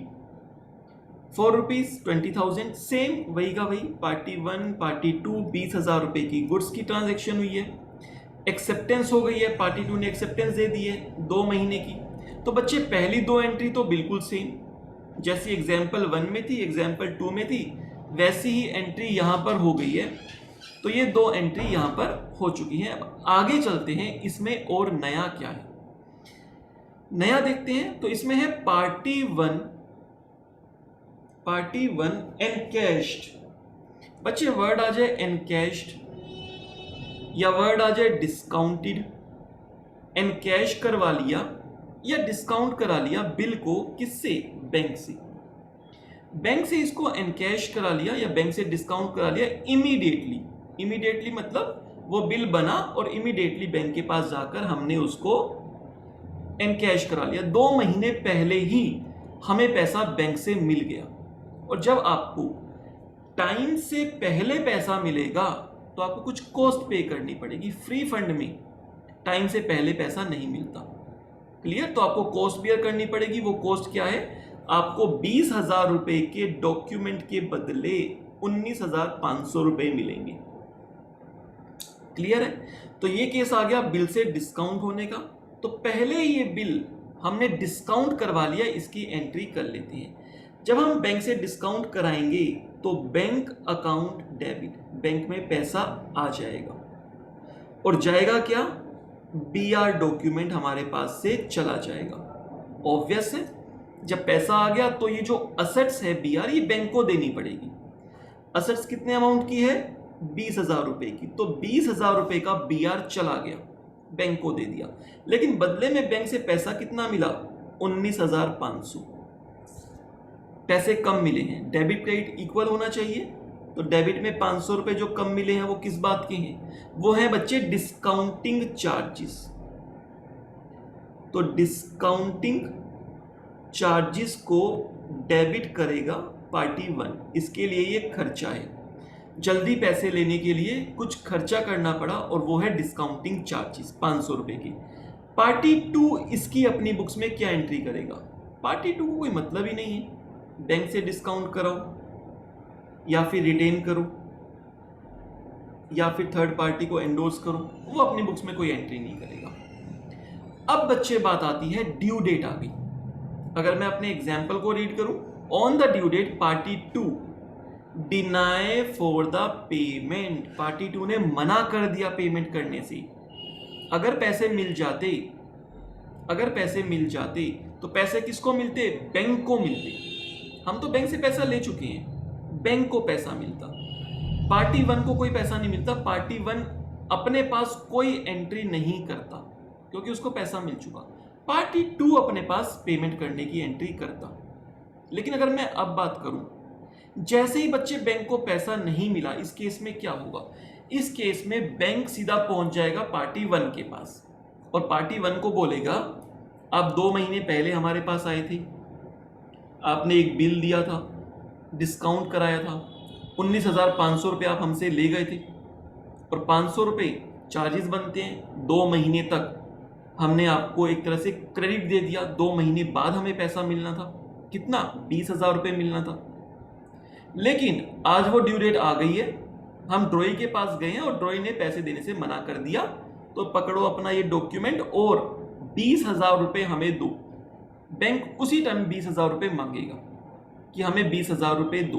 ₹4 20,000 same वही का वही। पार्टी 1 पार्टी 2 20,000 रुपए की गुड्स की ट्रांजैक्शन हुई है, एक्सेप्टेंस हो गई है, पार्टी 2 ने एक्सेप्टेंस दे दी है 2 महीने की। तो बच्चे पहली दो एंट्री तो बिल्कुल सेम, जैसी एग्जाम्पल 1 में थी एग्जाम्पल 2 में थी, वैसी ही एंट्री यहाँ पर हो गई है। तो ये दो एंट्री यहाँ पर हो चुकी हैं। अब आगे चलते हैं, इसमें और नया क्या है, नया देखते हैं। तो इसमें है पार्टी 1 एनकैश्ड। बच्चे वर्ड आ जाए एनकैश्ड या वर्ड आ जाए डिस्काउंटेड, एनकैश करवा लिया या डिस्काउंट करा लिया बिल को, किससे, बैंक से। बैंक से इसको एनकैश करा लिया या बैंक से डिस्काउंट करा लिया इमीडिएटली मतलब वो बिल बना और इमीडिएटली बैंक के पास जाकर हमने उसको एनकैश करा लिया। 2 महीने पहले ही हमें पैसा बैंक से मिल गया। और जब आपको टाइम से पहले पैसा मिलेगा तो आपको कुछ कॉस्ट पे करनी पड़ेगी। फ्री फंड में टाइम से पहले पैसा नहीं मिलता, क्लियर। तो आपको कॉस्ट बियर करनी पड़ेगी। वो कॉस्ट क्या है, आपको 20,000 रुपए के डॉक्यूमेंट के बदले 19,500 रुपए मिलेंगे, क्लियर है। तो ये केस आ गया बिल से डिस्काउंट होने का। तो पहले ये बिल हमने डिस्काउंट करवा लिया, इसकी एंट्री कर लेते हैं। जब हम बैंक से डिस्काउंट कराएंगे तो बैंक अकाउंट डेबिट, बैंक में पैसा आ जाएगा और जाएगा क्या, बीआर डॉक्यूमेंट हमारे पास से चला जाएगा। ऑब्वियस है, जब पैसा आ गया तो ये जो असेट्स है बीआर, ये बैंक को देनी पड़ेगी। असेट्स कितने अमाउंट की है, 20,000 रुपए की। तो 20,000 रुपए का बीआर चला गया, बैंक को दे दिया। लेकिन बदले में बैंक से पैसा कितना मिला, 19,500। पैसे कम मिले हैं, डेबिट क्रेडिट इक्वल होना चाहिए। तो डेबिट में 500 रुपए जो कम मिले हैं वो किस बात के हैं, वो है बच्चे डिस्काउंटिंग चार्जेस। तो डिस्काउंटिंग चार्जेस को डेबिट करेगा पार्टी 1, इसके लिए ये खर्चा है। जल्दी पैसे लेने के लिए कुछ खर्चा करना पड़ा और वो है डिस्काउंटिंग चार्जेस 500 रुपए की। पार्टी 2 इसकी अपनी बुक्स में क्या एंट्री करेगा, पार्टी 2 को कोई मतलब ही नहीं है, बैंक से डिस्काउंट कराओ या फिर रिटेन करो या फिर थर्ड पार्टी को एंडोर्स करो, वो अपनी बुक्स में कोई एंट्री नहीं करेगा। अब बच्चे बात आती है, ड्यू डेट आ गई। अगर मैं अपने एग्जाम्पल को रीड करूं, on the due date party 2 deny for the payment, party 2 ने मना कर दिया पेमेंट करने से। अगर पैसे मिल जाते तो पैसे किसको मिलते, बैंक को मिलते। हम तो बैंक से पैसा ले चुके हैं, बैंक को पैसा मिलता। पार्टी 1 को कोई पैसा नहीं मिलता। पार्टी 1 अपने पास कोई एंट्री नहीं करता क्योंकि उसको पैसा मिल चुका। पार्टी 2 अपने पास पेमेंट करने की एंट्री करता। लेकिन अगर मैं अब बात करूं, जैसे ही बच्चे बैंक को पैसा नहीं मिला, इस केस में क्या होगा, इस केस में बैंक सीधा पहुंच जाएगा पार्टी 1 के पास और पार्टी 1 को बोलेगा, आप 2 महीने पहले हमारे पास आए थे, आपने एक बिल दिया था, डिस्काउंट कराया था, 19,500 रुपये आप हमसे ले गए थे और 500 रुपये चार्जेस बनते हैं। 2 महीने तक हमने आपको एक तरह से क्रेडिट दे दिया, 2 महीने बाद हमें पैसा मिलना था, कितना, 20,000 रुपये मिलना था। लेकिन आज वो ड्यू डेट आ गई है, हम ड्रॉई के पास गए हैं और ड्रॉई ने पैसे देने से मना कर दिया। तो पकड़ो अपना ये डॉक्यूमेंट और 20,000 रुपये हमें दो। बैंक उसी टाइम 20,000 रुपये मांगेगा कि हमें 20,000 रुपये दो,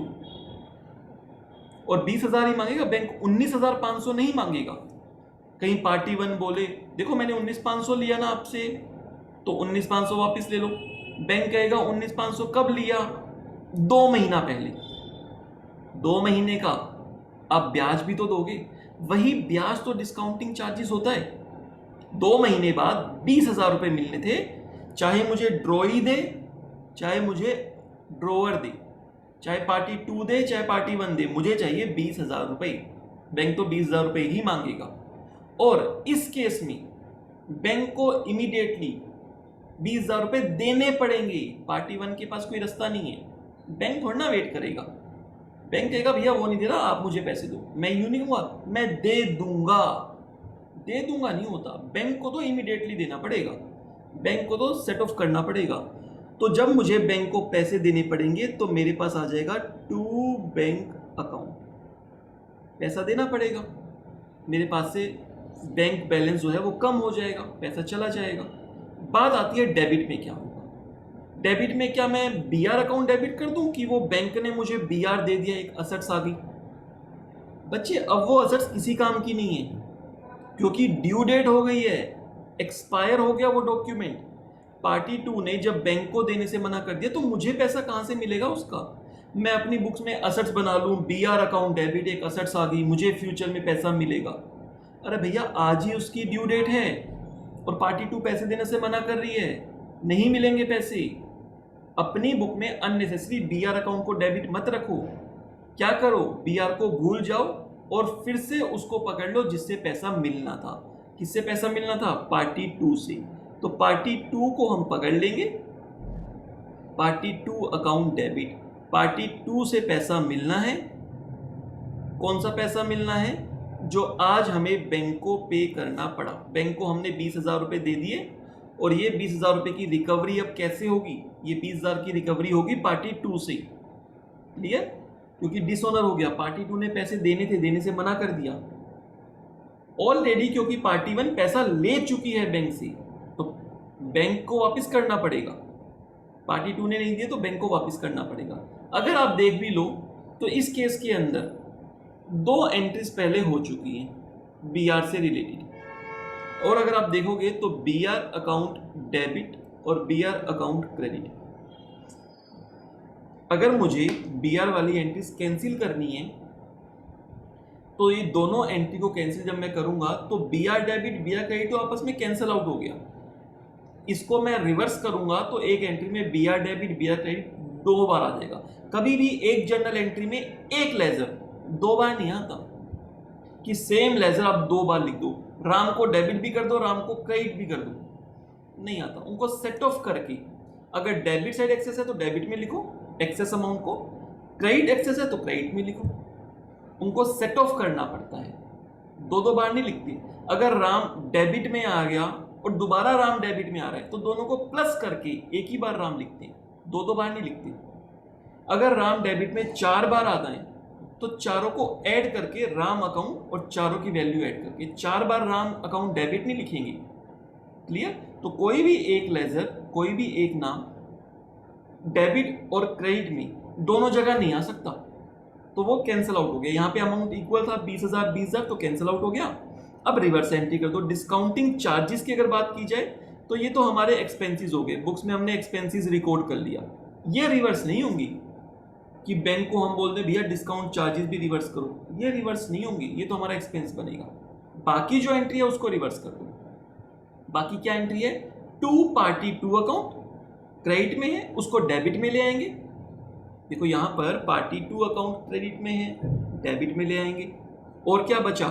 और 20,000 ही मांगेगा, बैंक 19,500 नहीं मांगेगा। कहीं पार्टी 1 बोले, देखो मैंने 19,500 लिया ना आपसे, तो 19,500 वापस ले लो। बैंक कहेगा 19,500 कब लिया, 2 महीना पहले। 2 महीने का आप ब्याज भी तो दोगे, वही ब्याज तो डिस्काउंटिंग चार्जेस होता है। 2 महीने बाद 20,000 रुपये मिलने थे, चाहे मुझे ड्रॉई दे, चाहे मुझे ड्रोवर दे, चाहे पार्टी 2 दे, चाहे पार्टी 1 दे, मुझे चाहिए 20,000 रुपये। बैंक तो 20,000 रुपये ही मांगेगा। और इस केस में बैंक को इमीडिएटली 20,000 रुपये देने पड़ेंगे। पार्टी 1 के पास कोई रास्ता नहीं है, बैंक थोड़ा ना वेट करेगा। बैंक कहेगा भैया वो नहीं दे रहा, आप मुझे पैसे दो। मैं यूं नहीं कहूँगा, मैं दे दूंगा नहीं होता। बैंक को तो इमीडिएटली देना पड़ेगा, बैंक को तो सेट ऑफ करना पड़ेगा। तो जब मुझे बैंक को पैसे देने पड़ेंगे तो मेरे पास आ जाएगा टू बैंक अकाउंट, पैसा देना पड़ेगा, मेरे पास से बैंक बैलेंस जो है वो कम हो जाएगा, पैसा चला जाएगा। बात आती है डेबिट में क्या होगा। डेबिट में क्या मैं बीआर अकाउंट डेबिट कर दूं कि वो बैंक ने मुझे बीआर दे दिया, एक असेट्स आ गई। बच्चे अब वो असेट्स किसी काम की नहीं है, क्योंकि ड्यू डेट हो गई है, एक्सपायर हो गया वो डॉक्यूमेंट। पार्टी टू ने जब बैंक को देने से मना कर दिया तो मुझे पैसा कहां से मिलेगा उसका। मैं अपनी बुक्स में असेट्स बना लूं, बीआर अकाउंट डेबिट, एक असेट्स आ गई, मुझे फ्यूचर में पैसा मिलेगा। अरे भैया आज ही उसकी ड्यू डेट है और पार्टी टू पैसे देने से मना कर रही है, नहीं मिलेंगे पैसे। अपनी बुक में अननेसेसरी बीआर अकाउंट को डेबिट मत रखो। क्या करो, बीआर को भूल जाओ और फिर से उसको पकड़ लो जिससे पैसा मिलना था। किससे पैसा मिलना था? पार्टी टू से। तो पार्टी टू को हम पकड़ लेंगे, party two account debit, party two से पैसा मिलना है। कौन सा पैसा मिलना है? जो आज हमें बैंक को पे करना पड़ा। बैंक को हमने 20,000 रुपये दे दिए और ये 20,000 रुपये की रिकवरी अब कैसे होगी? ये 20,000 की रिकवरी होगी पार्टी टू से। क्लियर? क्योंकि डिसऑनर हो गया, पार्टी टू ने पैसे देने थे, देने से मना कर दिया ऑलरेडी, क्योंकि पार्टी वन पैसा ले चुकी है बैंक से, तो बैंक को वापस करना पड़ेगा। पार्टी टू ने नहीं दिया तो बैंक को वापस करना पड़ेगा। अगर आप देख भी लो तो इस केस के अंदर दो एंट्रीज पहले हो चुकी हैं बीआर से रिलेटेड, और अगर आप देखोगे तो बीआर अकाउंट डेबिट और बीआर अकाउंट क्रेडिट। अगर मुझे बीआर वाली एंट्रीज कैंसिल करनी है तो ये दोनों एंट्री को कैंसिल जब मैं करूंगा तो बीआर डेबिट बीआर क्रेडिट तो आपस में कैंसिल आउट हो गया। इसको मैं रिवर्स करूंगा तो एक एंट्री में बीआर डेबिट बीआर क्रेडिट दो बार आ जाएगा। कभी भी एक जर्नल एंट्री में एक लेजर दो बार नहीं आता कि सेम लेजर आप दो बार लिख दो, राम को डेबिट भी कर दो, राम को क्रेडिट भी कर दो, नहीं आता। उनको सेट ऑफ करके, अगर डेबिट साइड एक्सेस है तो डेबिट में लिखो एक्सेस अमाउंट को, क्रेडिट एक्सेस है तो क्रेडिट में लिखो। उनको सेट ऑफ करना पड़ता है, दो दो बार नहीं लिखते। अगर राम डेबिट में आ गया और दोबारा राम डेबिट में आ रहा है तो दोनों को प्लस करके एक ही बार राम लिखते हैं, दो दो बार नहीं लिखते। अगर राम डेबिट में 4 बार आता है तो चारों को ऐड करके राम अकाउंट और चारों की वैल्यू ऐड करके 4 बार राम अकाउंट डेबिट नहीं लिखेंगे। क्लियर? तो कोई भी एक लेजर, कोई भी एक नाम डेबिट और क्रेडिट में दोनों जगह नहीं आ सकता, तो वो कैंसिल आउट हो गया। यहाँ पे अमाउंट इक्वल था 20,000 20,000, तो कैंसिल आउट हो गया। अब रिवर्स एंट्री कर दो। डिस्काउंटिंग चार्जेस की अगर बात की जाए तो ये तो हमारे एक्सपेंसेस हो गए, बुक्स में हमने एक्सपेंसेस रिकॉर्ड कर लिया, ये रिवर्स नहीं होंगी कि बैंक को हम बोल दें भैया डिस्काउंट चार्जेस भी रिवर्स करो, ये रिवर्स नहीं होंगी, ये तो हमारा एक्सपेंस बनेगा। बाकी जो एंट्री है उसको रिवर्स कर दो। बाकी क्या एंट्री है? To party two account credit में है, उसको डेबिट में ले आएंगे। देखो यहां पर पार्टी टू अकाउंट क्रेडिट में है, डेबिट में ले आएंगे। और क्या बचा?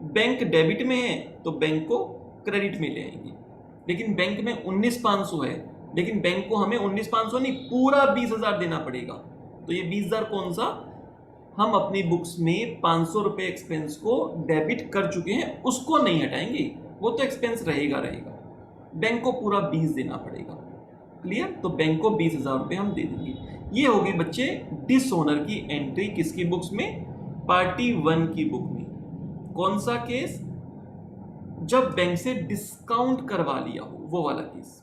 बैंक डेबिट में है तो बैंक को क्रेडिट में ले आएंगे। लेकिन बैंक में 19,500 है, लेकिन बैंक को हमें 19,500 नहीं पूरा 20,000 देना पड़ेगा। तो ये 20,000 कौन सा? हम अपनी बुक्स में 500 रुपये एक्सपेंस को डेबिट कर चुके हैं, उसको नहीं हटाएंगे, वो तो एक्सपेंस रहेगा रहेगा। बैंक को पूरा 20 देना पड़ेगा। क्लियर? तो बैंक को 20,000 रुपये हम दे देंगे। ये होगी बच्चे डिसऑनर की एंट्री किसकी बुक्स में? पार्टी वन की बुक में। कौन सा केस? जब बैंक से डिस्काउंट करवा लिया हो, वो वाला केस।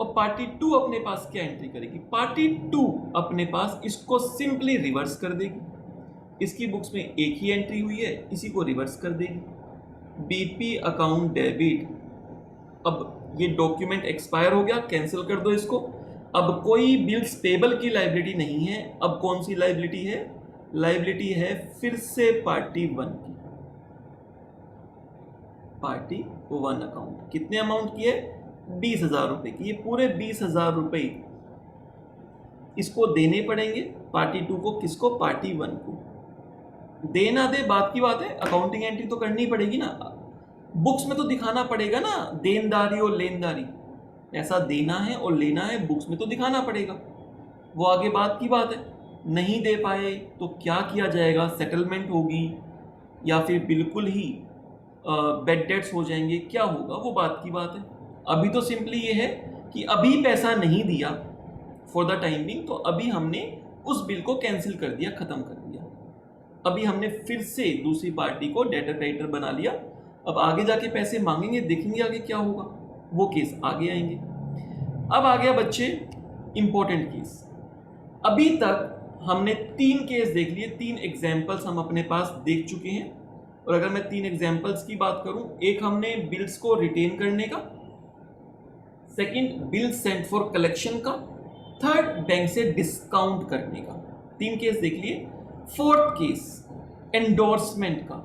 और पार्टी टू अपने पास क्या एंट्री करेगी? पार्टी टू अपने पास इसको सिंपली रिवर्स कर देगी। इसकी बुक्स में एक ही एंट्री हुई है, इसी को रिवर्स कर देगी। BP account debit. अब ये डॉक्यूमेंट एक्सपायर हो गया, कैंसिल कर दो इसको। अब कोई बिल्स पेबल की लायबिलिटी नहीं है। अब कौन सी लायबिलिटी है? लायबिलिटी है फिर से पार्टी वन की। पार्टी वन अकाउंट कितने अमाउंट की है? 20,000 रुपए की। ये पूरे 20,000 रुपए इसको देने पड़ेंगे पार्टी टू को। किसको? पार्टी वन को। देना दे बात की बात है, अकाउंटिंग एंट्री तो करनी पड़ेगी ना, बुक्स में तो दिखाना पड़ेगा ना देनदारी और लेनदारी। ऐसा देना है और लेना है, बुक्स में तो दिखाना पड़ेगा। वो आगे बात की बात है। नहीं दे पाए तो क्या किया जाएगा? सेटलमेंट होगी या फिर बिल्कुल ही बेड डेट्स हो जाएंगे, क्या होगा वो बात की बात है। अभी तो सिंपली ये है कि अभी पैसा नहीं दिया फॉर द टाइम बिंग, तो अभी हमने उस बिल को कैंसिल कर दिया, खत्म कर दिया। अभी हमने फिर से दूसरी पार्टी को डेटर क्रेडिटर बना लिया। अब आगे जाके पैसे मांगेंगे, देखेंगे आगे क्या होगा, वो केस आगे आएंगे। अब आ गया बच्चे इंपॉर्टेंट केस। अभी तक हमने 3 केस देख लिए, 3 एग्जाम्पल्स हम अपने पास देख चुके हैं। और अगर मैं 3 एग्जाम्पल्स की बात करूं, एक हमने बिल्स को रिटेन करने का, second bill sent for collection का, थर्ड बैंक से डिस्काउंट करने का। 3 केस देख लिए। फोर्थ केस एंडोर्समेंट का,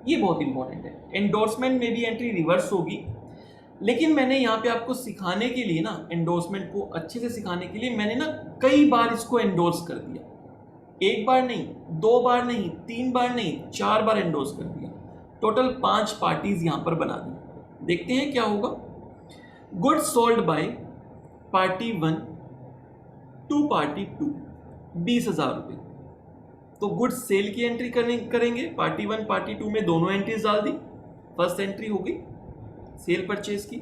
ये बहुत इंपॉर्टेंट है। एंडोर्समेंट में भी एंट्री रिवर्स होगी, लेकिन मैंने यहाँ पे आपको सिखाने के लिए ना, एंडोर्समेंट को अच्छे से सिखाने के लिए मैंने ना कई बार इसको एंडोर्स कर दिया। 1 बार नहीं, 2 बार नहीं, 3 बार नहीं, 4 बार एंडोर्स कर दिया। टोटल 5 पार्टीज यहाँ पर बना दी। देखते हैं क्या होगा। Goods sold by party 1 to party 2, 20,000 रुपये। तो गुड्स सेल की एंट्री करेंगे। पार्टी 1 पार्टी 2 में दोनों एंट्रीज डाल दी। फर्स्ट एंट्री हो गई सेल परचेज की।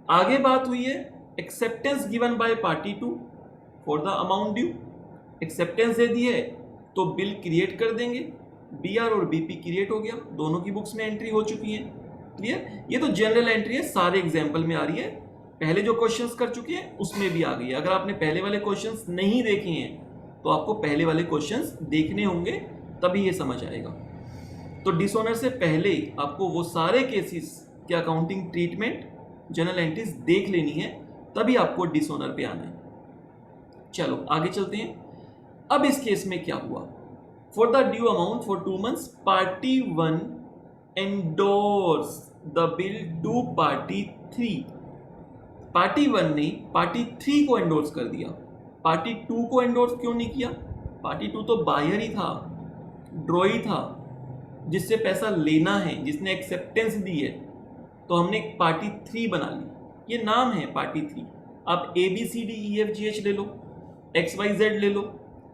आगे बात हुई है acceptance given by party 2 for the amount due. Acceptance दे दी है तो बिल क्रिएट कर देंगे। बीआर और बीपी क्रिएट हो गया, दोनों की बुक्स में एंट्री हो चुकी है। क्लियर? ये तो जनरल एंट्री है, सारे एग्जाम्पल में आ रही है। पहले जो क्वेश्चंस कर चुके हैं उसमें भी आ गई है। अगर आपने पहले वाले क्वेश्चंस नहीं देखे हैं तो आपको पहले वाले क्वेश्चंस देखने होंगे, तभी ये समझ आएगा। तो डिसऑनर से पहले आपको वो सारे केसेस के अकाउंटिंग ट्रीटमेंट, जनरल एंट्रीज देख लेनी है, तभी आपको डिसऑनर पे आना है। चलो आगे चलते हैं। अब इस केस में क्या हुआ? For the due amount for 2 months, party 1 endorse the bill to party 3। Party 1 ने पार्टी 3 को एंडोर्स कर दिया। पार्टी 2 को एंडोर्स क्यों नहीं किया? पार्टी 2 तो बायर ही था, ड्रॉई था, जिससे पैसा लेना है, जिसने एक्सेप्टेंस दी है। तो हमने पार्टी 3 बना ली, ये नाम है पार्टी 3। आप ABCDEFGH ले लो, XYZ ले लो,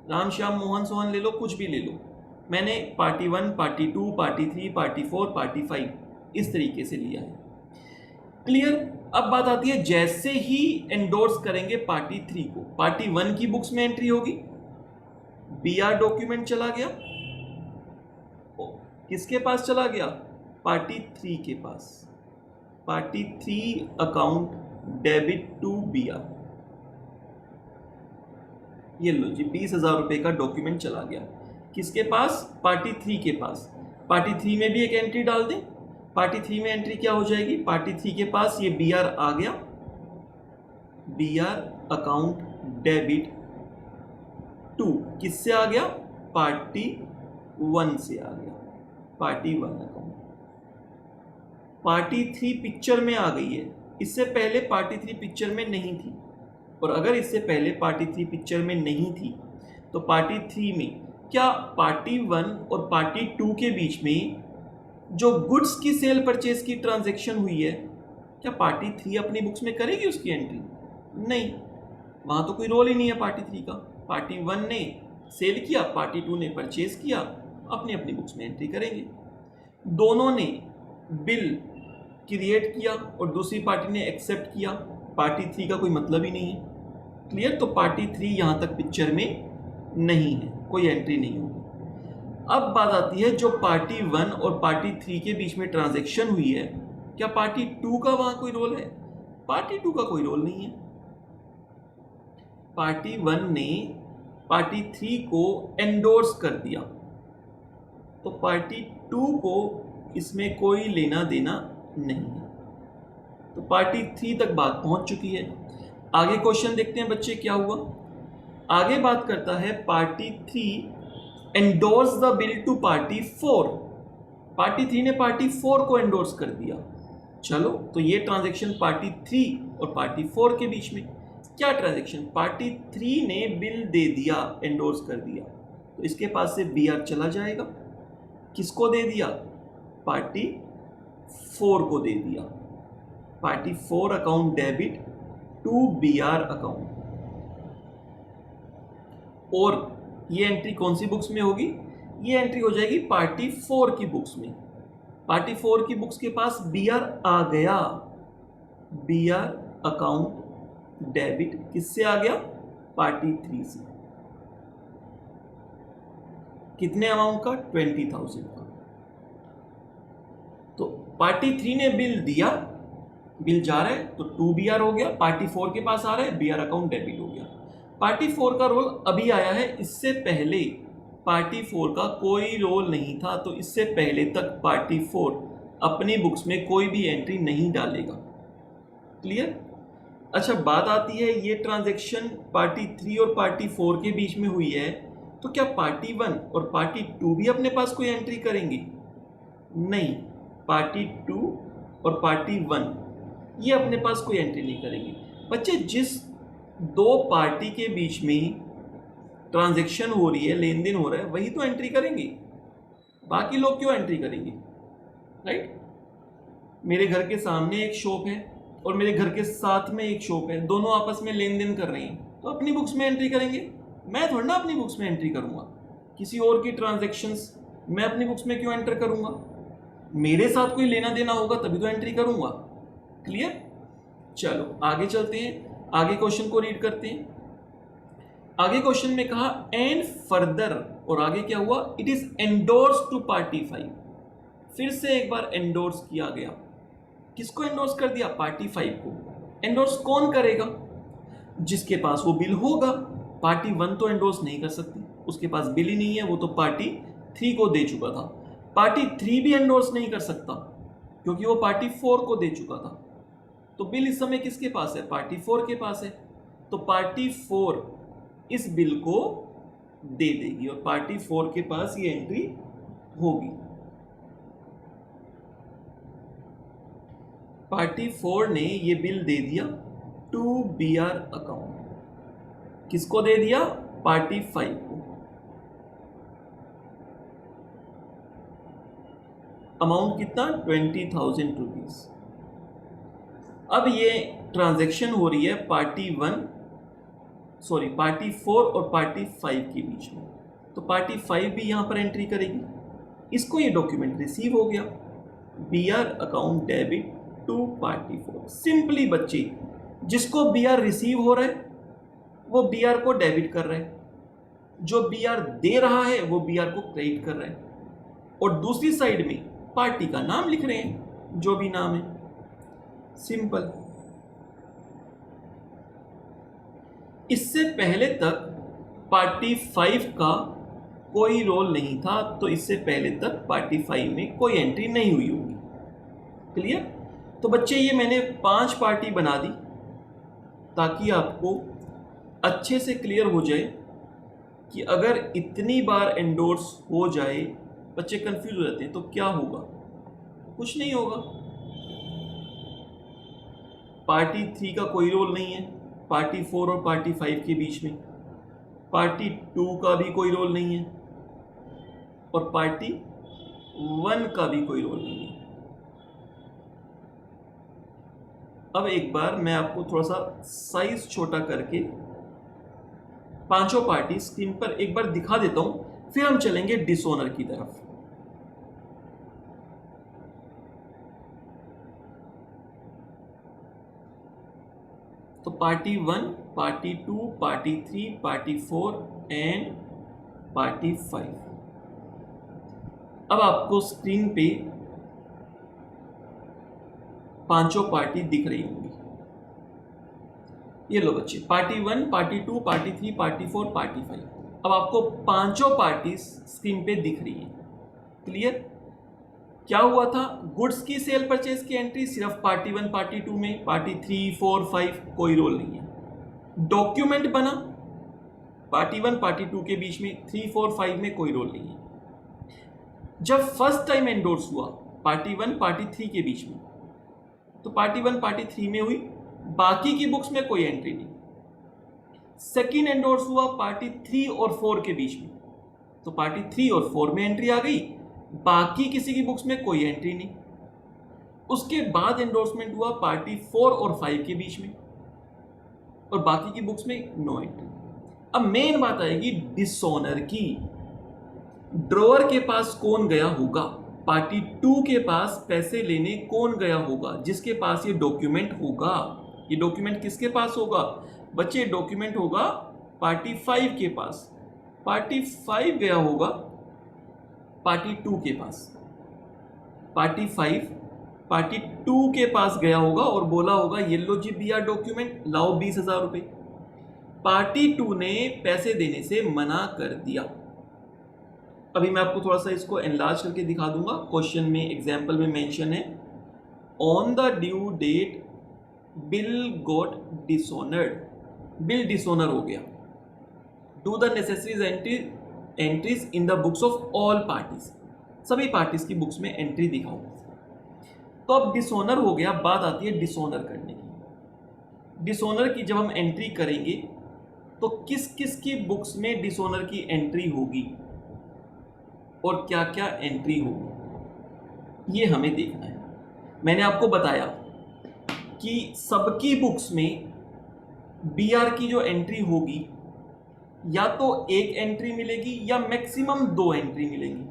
राम श्याम मोहन सोहन ले लो, कुछ भी ले लो। मैंने party 1, party 2, party 3, party 4, party 5 इस तरीके से लिया है। क्लियर? अब बात आती है, जैसे ही एंडोर्स करेंगे पार्टी 3 को, पार्टी 1 की बुक्स में एंट्री होगी, BR डॉक्यूमेंट चला गया, किसके पास चला गया? पार्टी 3 के पास। Party 3 account debit to BR। ये लो जी, 20,000 रुपए का डॉक्यूमेंट चला गया, किसके पास? पार्टी 3 के पास। पार्टी 3 में भी एक एंट्री डाल दें। पार्टी 3 में एंट्री क्या हो जाएगी? पार्टी 3 के पास ये BR आ गया, BR अकाउंट डेबिट टू, किससे आ गया? पार्टी 1 से आ गया, पार्टी 1 अकाउंट। पार्टी 3 पिक्चर में आ गई है, इससे पहले पार्टी 3 पिक्चर में नहीं थी। और अगर इससे पहले पार्टी 3 पिक्चर में नहीं थी तो पार्टी 3 में क्या पार्टी 1 और पार्टी 2 के बीच में जो गुड्स की सेल परचेज की ट्रांजैक्शन हुई है, क्या पार्टी 3 अपनी बुक्स में करेगी उसकी एंट्री? नहीं, वहां तो कोई रोल ही नहीं है पार्टी 3 का। पार्टी 1 ने सेल किया, पार्टी 2 ने परचेज किया, अपनी अपनी बुक्स में एंट्री करेंगे। दोनों ने बिल क्रिएट किया और दूसरी पार्टी ने एक्सेप्ट किया, पार्टी 3 का कोई मतलब ही नहीं है। क्लियर? तो पार्टी 3 यहां तक पिक्चर में नहीं है, कोई एंट्री नहीं होगी। अब बात आती है, जो पार्टी 1 और पार्टी 3 के बीच में ट्रांजैक्शन हुई है, क्या पार्टी 2 का वहां कोई रोल है? पार्टी 2 का कोई रोल नहीं है। पार्टी 1 ने पार्टी 3 को एंडोर्स कर दिया, तो पार्टी 2 को इसमें कोई लेना देना नहीं है। तो पार्टी 3 तक बात पहुंच चुकी है। आगे क्वेश्चन देखते हैं बच्चे क्या हुआ। आगे बात करता है, party 3 endorse the bill to party 4। Party 3 ने पार्टी 4 को एंडोर्स कर दिया। चलो, तो ये ट्रांजैक्शन पार्टी 3 और पार्टी 4 के बीच में क्या ट्रांजैक्शन? पार्टी 3 ने बिल दे दिया, एंडोर्स कर दिया, तो इसके पास से BR चला जाएगा। किसको दे दिया? पार्टी 4 को दे दिया। Party 4 account debit to BR account. और ये एंट्री कौन सी बुक्स में होगी? ये एंट्री हो जाएगी पार्टी 4 की बुक्स में। पार्टी 4 की बुक्स के पास BR आ गया, BR अकाउंट डेबिट किससे आ गया? पार्टी 3 से। कितने अमाउंट का? 20,000 का। तो पार्टी 3 ने बिल दिया, बिल जा रहा है तो 2BR हो गया, पार्टी 4 के पास आ रहा है, BR अकाउंट डेबिट हो गया। पार्टी 4 का रोल अभी आया है, इससे पहले पार्टी 4 का कोई रोल नहीं था, तो इससे पहले तक पार्टी 4 अपनी बुक्स में कोई भी एंट्री नहीं डालेगा। क्लियर? अच्छा, बात आती है ये ट्रांजैक्शन पार्टी 3 और पार्टी 4 के बीच में हुई है, तो क्या पार्टी 1 और पार्टी 2 भी अपने पास कोई एंट्री करेंगी? नहीं, पार्टी 2 और पार्टी 1 ये अपने पास कोई एंट्री नहीं करेंगे। बच्चे, जिस दो पार्टी के बीच में ट्रांजैक्शन हो रही है, लेन देन हो रहा है, वही तो एंट्री करेंगे। बाकी लोग क्यों एंट्री करेंगे? राइट? मेरे घर के सामने एक शॉप है और मेरे घर के साथ में एक शॉप है, दोनों आपस में लेन देन कर रहे हैं, तो अपनी बुक्स में एंट्री करेंगे। मैं थोड़ा ना अपनी बुक्स में एंट्री करूंगा, किसी और की ट्रांजैक्शंस मैं अपनी बुक्स में क्यों एंटर करूंगा? मेरे साथ कोई लेना देना होगा तभी तो एंट्री करूंगा। क्लियर? चलो आगे चलते हैं, आगे क्वेश्चन को रीड करते हैं। आगे क्वेश्चन में कहा एंड फर्दर, और आगे क्या हुआ? It is endorse to party 5। फिर से एक बार एंडोर्स किया गया। किसको एंडोर्स कर दिया? पार्टी 5 को। एंडोर्स कौन करेगा? जिसके पास वो बिल होगा। पार्टी 1 तो एंडोर्स नहीं कर सकती, उसके पास बिल ही नहीं है, वो तो पार्टी 3 को दे चुका था। पार्टी 3 भी एंडोर्स नहीं कर सकता क्योंकि वो पार्टी 4 को दे चुका था। तो बिल इस समय किसके पास है? पार्टी 4 के पास है। तो पार्टी 4 इस बिल को दे देगी और पार्टी 4 के पास ये एंट्री होगी। पार्टी 4 ने ये बिल दे दिया टू BR अकाउंट। किसको दे दिया? पार्टी 5 को। अमाउंट कितना? 20,000 रुपीज। अब ये ट्रांजैक्शन हो रही है पार्टी 4 और पार्टी 5 के बीच में। तो पार्टी 5 भी यहां पर एंट्री करेगी। इसको ये डॉक्यूमेंट रिसीव हो गया, BR account debit to party 4। Simply बच्चे, जिसको BR रिसीव हो रहा है वो BR को डेबिट कर रहा है, जो BR दे रहा है वो BR को क्रेडिट कर रहा है, और दूसरी साइड में पार्टी का नाम लिख रहे हैं, जो भी नाम है। सिंपल। इससे पहले तक पार्टी 5 का कोई रोल नहीं था, तो इससे पहले तक पार्टी 5 में कोई एंट्री नहीं हुई होगी। क्लियर? तो बच्चे, ये मैंने 5 पार्टी बना दी ताकि आपको अच्छे से क्लियर हो जाए कि अगर इतनी बार एंडोर्स हो जाए, बच्चे कंफ्यूज हो जाते हैं, तो क्या होगा? कुछ नहीं होगा। पार्टी 3 का कोई रोल नहीं है पार्टी 4 और पार्टी 5 के बीच में, पार्टी 2 का भी कोई रोल नहीं है, और पार्टी 1 का भी कोई रोल नहीं है। अब एक बार मैं आपको थोड़ा सा साइज छोटा करके पांचों पार्टी स्क्रीन पर एक बार दिखा देता हूं, फिर हम चलेंगे डिसओनर की तरफ। तो party 1, party 2, party 3, party 4 and party 5। अब आपको स्क्रीन पे पांचों पार्टी दिख रही होंगी। ये लो बच्चे, party 1, party 2, party 3, party 4, party 5। अब आपको पांचों पार्टी स्क्रीन पे दिख रही है। क्लियर? क्या हुआ था? गुड्स की सेल परचेज की एंट्री सिर्फ पार्टी 1, पार्टी 2 में, पार्टी 3, 4, 5 कोई रोल नहीं है। डॉक्यूमेंट बना पार्टी 1, पार्टी 2 के बीच में, 3, 4, 5 में कोई रोल नहीं है। जब फर्स्ट टाइम एंडोर्स हुआ पार्टी 1, पार्टी 3 के बीच में, तो पार्टी 1, पार्टी 3 में हुई, बाकी की बुक्स में कोई एंट्री नहीं। सेकेंड एंडोर्स हुआ पार्टी 3 और 4 के बीच में, तो पार्टी 3 और 4 में एंट्री आ गई, बाकी किसी की बुक्स में कोई एंट्री नहीं। उसके बाद एंडोर्समेंट हुआ पार्टी 4 और 5 के बीच में, और बाकी की बुक्स में नो एंट्री। अब मेन बात आएगी डिसऑनर की। ड्रॉअर के पास कौन गया होगा? पार्टी 2 के पास पैसे लेने कौन गया होगा? जिसके पास ये डॉक्यूमेंट होगा। ये डॉक्यूमेंट किसके पास होगा? बच्चे, डॉक्यूमेंट होगा पार्टी 5 के पास, पार्टी 5 गया होगा पार्टी 2 के पास, पार्टी 5 पार्टी 2 के पास गया होगा और बोला होगा ये लो जी BR डॉक्यूमेंट, लाओ 20,000 रुपये। पार्टी 2 ने पैसे देने से मना कर दिया। अभी मैं आपको थोड़ा सा इसको एनलार्ज करके दिखा दूंगा। क्वेश्चन में एग्जाम्पल में मेंशन है, on the due date bill got dishonoured, bill dishonour हो गया। Do the necessary entries in the books of all parties, सभी पार्टीज की बुक्स में एंट्री दिखाओ। तो अब डिसऑनर हो गया, बात आती है डिसऑनर करने की। डिसऑनर की जब हम एंट्री करेंगे तो किस किस की बुक्स में डिसऑनर की एंट्री होगी और क्या क्या एंट्री होगी, ये हमें देखना है। मैंने आपको बताया कि सबकी बुक्स में BR की जो एंट्री होगी या तो एक एंट्री मिलेगी या मैक्सिमम 2 एंट्री मिलेंगी,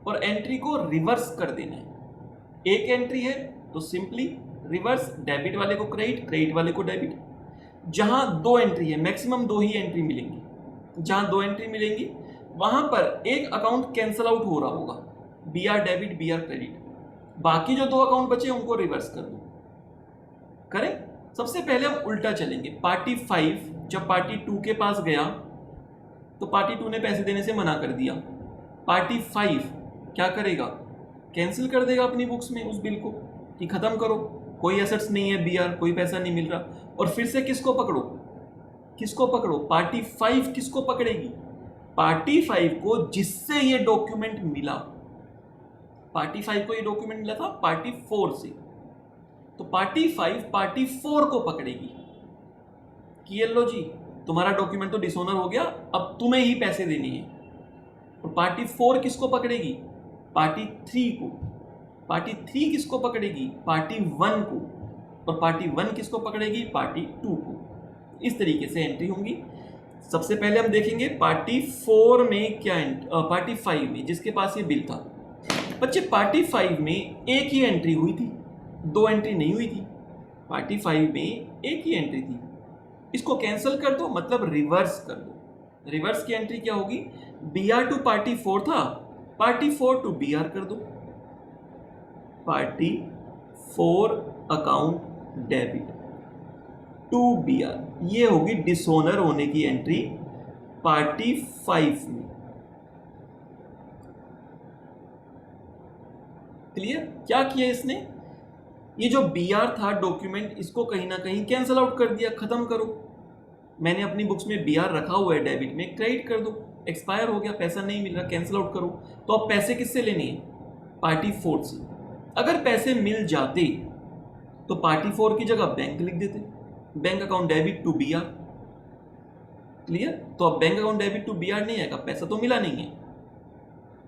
और एंट्री को रिवर्स कर देना है। एक एंट्री है तो सिंपली रिवर्स, डेबिट वाले को क्रेडिट, क्रेडिट वाले को डेबिट। जहां 2 एंट्री है, मैक्सिमम 2 ही एंट्री मिलेंगी। जहां 2 एंट्री मिलेंगी वहां पर एक अकाउंट कैंसल आउट हो रहा होगा, BR डेबिट BR क्रेडिट, बाकी जो 2 अकाउंट बचे उनको रिवर्स कर दो। करें, सबसे पहले हम उल्टा चलेंगे। पार्टी 5 जब पार्टी 2 के पास गया तो पार्टी 2 ने पैसे देने से मना कर दिया। पार्टी 5 क्या करेगा, कैंसिल कर देगा अपनी बुक्स में उस बिल को कि खत्म करो, कोई एसेट्स नहीं है BR, कोई पैसा नहीं मिल रहा। और फिर से किसको पकड़ो, किसको पकड़ो, पार्टी 5 किसको पकड़ेगी, पार्टी 5 को जिससे ये डॉक्यूमेंट मिला। पार्टी 5 को ये डॉक्यूमेंट मिला था पार्टी 4 से, तो पार्टी 5 पार्टी 4 को पकड़ेगी कि ये लो जी तुम्हारा डॉक्यूमेंट तो डिसऑनर हो गया, अब तुम्हें ही पैसे देने हैं। और पार्टी 4 किसको पकड़ेगी, पार्टी 3 को। पार्टी 3 किसको पकड़ेगी, पार्टी 1 को। और पार्टी 1 किसको पकड़ेगी, पार्टी 2 को। इस तरीके से एंट्री होंगी। सबसे पहले हम देखेंगे पार्टी 4 में क्या पार्टी 5 में जिसके पास ये बिल था। बच्चे पार्टी 5 में एक ही एंट्री हुई थी, 2 एंट्री नहीं हुई थी। पार्टी 5 में एक ही एंट्री थी, इसको कैंसिल कर दो, मतलब रिवर्स कर दो। रिवर्स की एंट्री क्या होगी, BR टू पार्टी 4 था, पार्टी 4 टू BR कर दो। Party 4 account debit to BR, ये होगी डिसऑनर होने की एंट्री पार्टी 5 में। क्लियर, क्या किया इसने, ये जो BR था डॉक्यूमेंट, इसको कहीं ना कहीं कैंसिल आउट कर दिया, खत्म करो। मैंने अपनी बुक्स में BR रखा हुआ है डेबिट में, क्रेडिट कर दो, एक्सपायर हो गया, पैसा नहीं मिल रहा, कैंसिल आउट करो। तो अब पैसे किससे लेने हैं, पार्टी 4 से। अगर पैसे मिल जाते तो पार्टी 4 की जगह बैंक लिख देते, bank account debit to BR। Clear, तो अब bank account debit to BR नहीं आएगा, पैसा तो मिला नहीं है,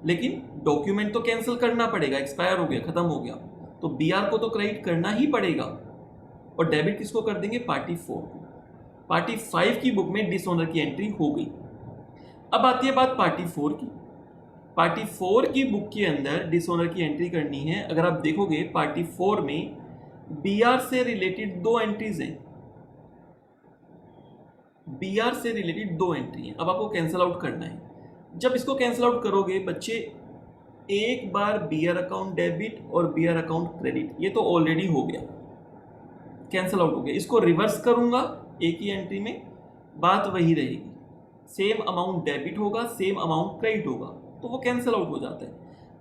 लेकिन डॉक्यूमेंट तो कैंसिल करना पड़ेगा, एक्सपायर हो गया, खत्म हो गया, तो BR को तो क्रेडिट करना ही पड़ेगा। और डेबिट किसको कर देंगे, पार्टी 4 को। पार्टी 5 की बुक में डिसऑनर की एंट्री हो गई। अब आती है बात पार्टी 4 की। पार्टी 4 की बुक के अंदर डिसऑनर की एंट्री करनी है। अगर आप देखोगे पार्टी 4 में BR से रिलेटेड 2 एंट्रीज हैं, BR से रिलेटेड 2 एंट्री हैं। अब आपको कैंसिल आउट करना है। जब इसको कैंसिल आउट करोगे बच्चे, एक बार BR अकाउंट डेबिट और BR अकाउंट क्रेडिट, ये तो ऑलरेडी हो गया, कैंसिल आउट हो गया। इसको रिवर्स करूंगा एक ही एंट्री में, बात वही रहेगी, सेम अमाउंट डेबिट होगा, सेम अमाउंट क्रेडिट होगा, तो वो कैंसिल आउट हो जाता है।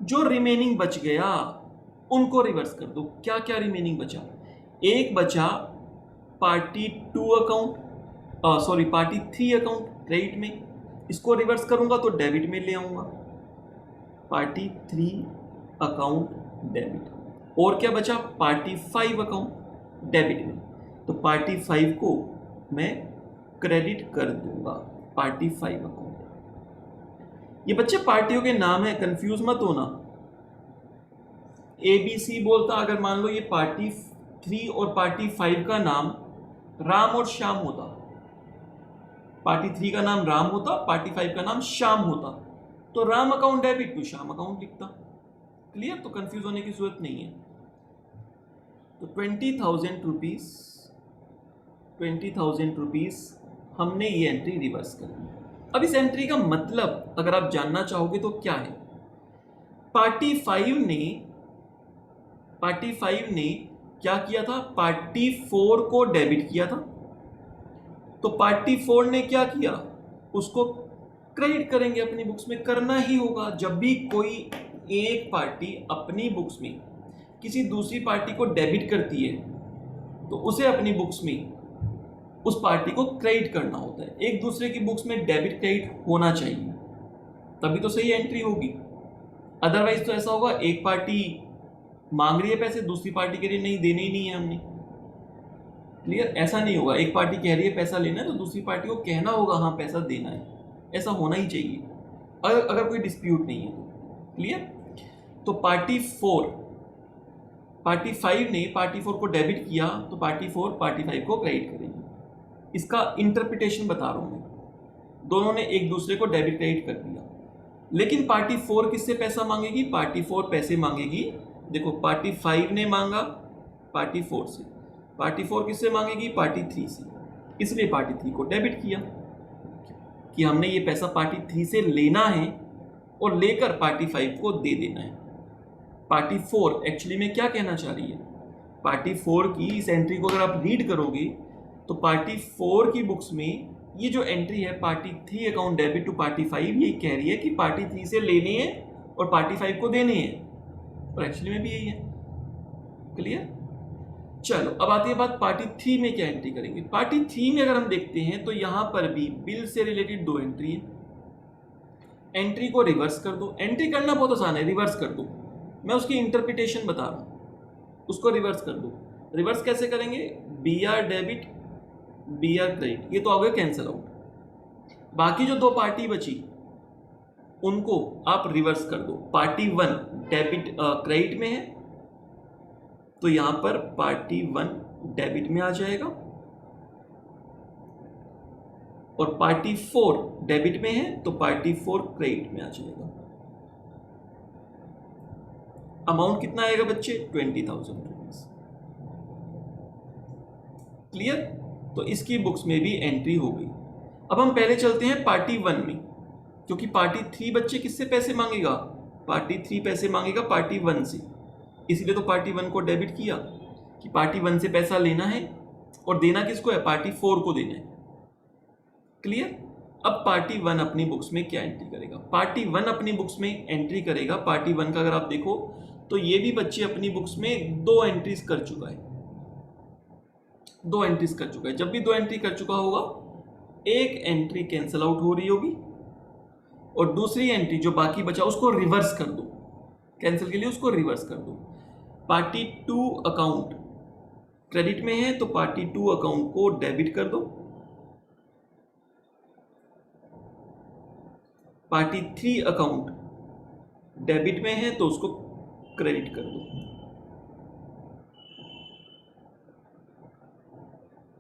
जो रिमेनिंग बच गया उनको रिवर्स कर दो। क्या क्या रिमेनिंग बचा, एक बचा party 2 account, sorry party 3 account credit में, इसको रिवर्स करूंगा तो डेबिट में ले आऊंगा, पार्टी 3 अकाउंट डेबिट। और क्या बचा, पार्टी 5 अकाउंट डेबिट में, तो पार्टी 5 को मैं क्रेडिट कर दूंगा, पार्टी 5 अकाउंट। ये बच्चे पार्टियों के नाम है, कंफ्यूज मत होना। ABC बोलता, अगर मान लो ये पार्टी 3 और पार्टी 5 का नाम राम और श्याम होता, पार्टी 3 का नाम राम होता, पार्टी 5 का नाम श्याम होता, तो Ram account debit to Shyam account लिखता। क्लियर, तो कंफ्यूज होने की जरूरत नहीं है। तो 20,000 रुपीज हमने ये एंट्री रिवर्स कर दी। अब इस एंट्री का मतलब अगर आप जानना चाहोगे तो क्या है, पार्टी 5 ने क्या किया था, पार्टी 4 को डेबिट किया था, तो पार्टी 4 ने क्या किया, उसको क्रेडिट करेंगे अपनी बुक्स में, करना ही होगा। जब भी कोई एक पार्टी अपनी बुक्स में किसी दूसरी पार्टी को डेबिट करती है तो उसे अपनी बुक्स में उस पार्टी को क्रेडिट करना होता है। एक दूसरे की बुक्स में डेबिट क्रेडिट होना चाहिए, तभी तो सही एंट्री होगी। अदरवाइज तो ऐसा होगा, एक पार्टी मांग रही है पैसे, दूसरी पार्टी कह रही है नहीं देने ही नहीं है हमने। क्लियर? ऐसा नहीं होगा, एक पार्टी कह रही है पैसा लेना है तो दूसरी पार्टी को कहना होगा हाँ पैसा देना है, ऐसा होना ही चाहिए अगर कोई डिस्प्यूट नहीं है तो। क्लियर? तो पार्टी 5 ने पार्टी 4 को डेबिट किया तो पार्टी 4 पार्टी 5 को क्रेडिट करेगी। इसका इंटरप्रिटेशन बता रहा हूं मैं, दोनों ने एक दूसरे को डेबिट क्रेडिट कर दिया, लेकिन पार्टी 4 किससे पैसा मांगेगी, पार्टी 4 पैसे मांगेगी, देखो पार्टी 5 ने मांगा पार्टी 4 से, पार्टी 4 किससे मांगेगी, पार्टी 3 से, इसलिए पार्टी 3 को डेबिट किया कि हमने ये पैसा पार्टी 3 से लेना है और लेकर पार्टी 5 को दे देना है। पार्टी 4 एक्चुअली में क्या कहना चाह रही है, पार्टी 4 की इस एंट्री को अगर आप रीड करोगे तो पार्टी 4 की बुक्स में ये जो एंट्री है party 3 account debit to party 5, ये कह रही है कि पार्टी 3 से लेने हैं और पार्टी 5 को देने हैं, और एक्चुअली में भी यही है। क्लियर? चलो अब आती है बात पार्टी 3 में क्या एंट्री करेंगे। पार्टी 3 में अगर हम देखते हैं तो यहां पर भी बिल से रिलेटेड 2 एंट्री है। एंट्री को रिवर्स कर दो, एंट्री करना बहुत आसान है, रिवर्स कर दो, मैं उसकी इंटरप्रिटेशन बता रहा हूं, उसको रिवर्स कर दो। रिवर्स कैसे करेंगे, B R debit B R credit, ये तो आ गया कैंसिल आउट। बाकी जो 2 पार्टी बची उनको आप रिवर्स कर दो। पार्टी 1 डेबिट क्रेडिट में है तो यहां पर पार्टी 1 डेबिट में आ जाएगा, और पार्टी 4 डेबिट में है तो पार्टी 4 क्रेडिट में आ जाएगा। अमाउंट कितना आएगा बच्चे, 20,000 रुपीज। क्लियर? तो इसकी बुक्स में भी एंट्री हो गई। अब हम पहले चलते हैं पार्टी 1 में, क्योंकि पार्टी 3 बच्चे किससे पैसे मांगेगा, पार्टी 3 पैसे मांगेगा पार्टी 1 से, इसलिए तो पार्टी 1 को डेबिट किया कि पार्टी 1 से पैसा लेना है और देना किसको है, पार्टी 4 को देना है। क्लियर? अब पार्टी 1 अपनी बुक्स में क्या एंट्री करेगा, पार्टी 1 अपनी बुक्स में एंट्री करेगा। पार्टी 1 का अगर आप देखो तो ये भी बच्चे अपनी बुक्स में 2 एंट्रीज कर चुका है, 2 एंट्रीज कर चुका है। जब भी 2 एंट्री कर चुका होगा, एक एंट्री कैंसिल आउट हो रही होगी और दूसरी एंट्री जो बाकी बचा उसको रिवर्स कर दो, कैंसिल के लिए उसको रिवर्स कर दो। पार्टी 2 अकाउंट क्रेडिट में है तो पार्टी 2 अकाउंट को डेबिट कर दो, पार्टी 3 अकाउंट डेबिट में है तो उसको क्रेडिट कर दो।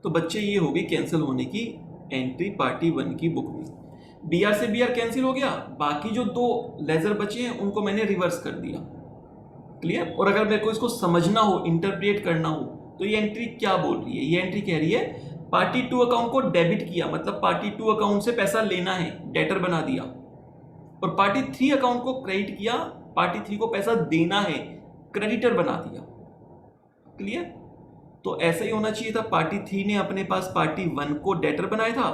तो बच्चे ये हो गई कैंसिल होने की एंट्री पार्टी 1 की बुक में। बीआर से बीआर कैंसिल हो गया, बाकी जो 2 लेजर बचे हैं उनको मैंने रिवर्स कर दिया। क्लियर? और अगर मेरे को इसको समझना हो, इंटरप्रेट करना हो, तो ये एंट्री क्या बोल रही है, ये एंट्री कह रही है पार्टी 2 अकाउंट को डेबिट किया, मतलब पार्टी 2 अकाउंट से पैसा लेना है, डेटर बना दिया, और पार्टी 3 अकाउंट को क्रेडिट किया, पार्टी 3 को पैसा देना है, क्रेडिटर बना दिया। क्लियर? तो ऐसा ही होना चाहिए था, पार्टी 3 ने अपने पास पार्टी 1 को डेटर बनाया था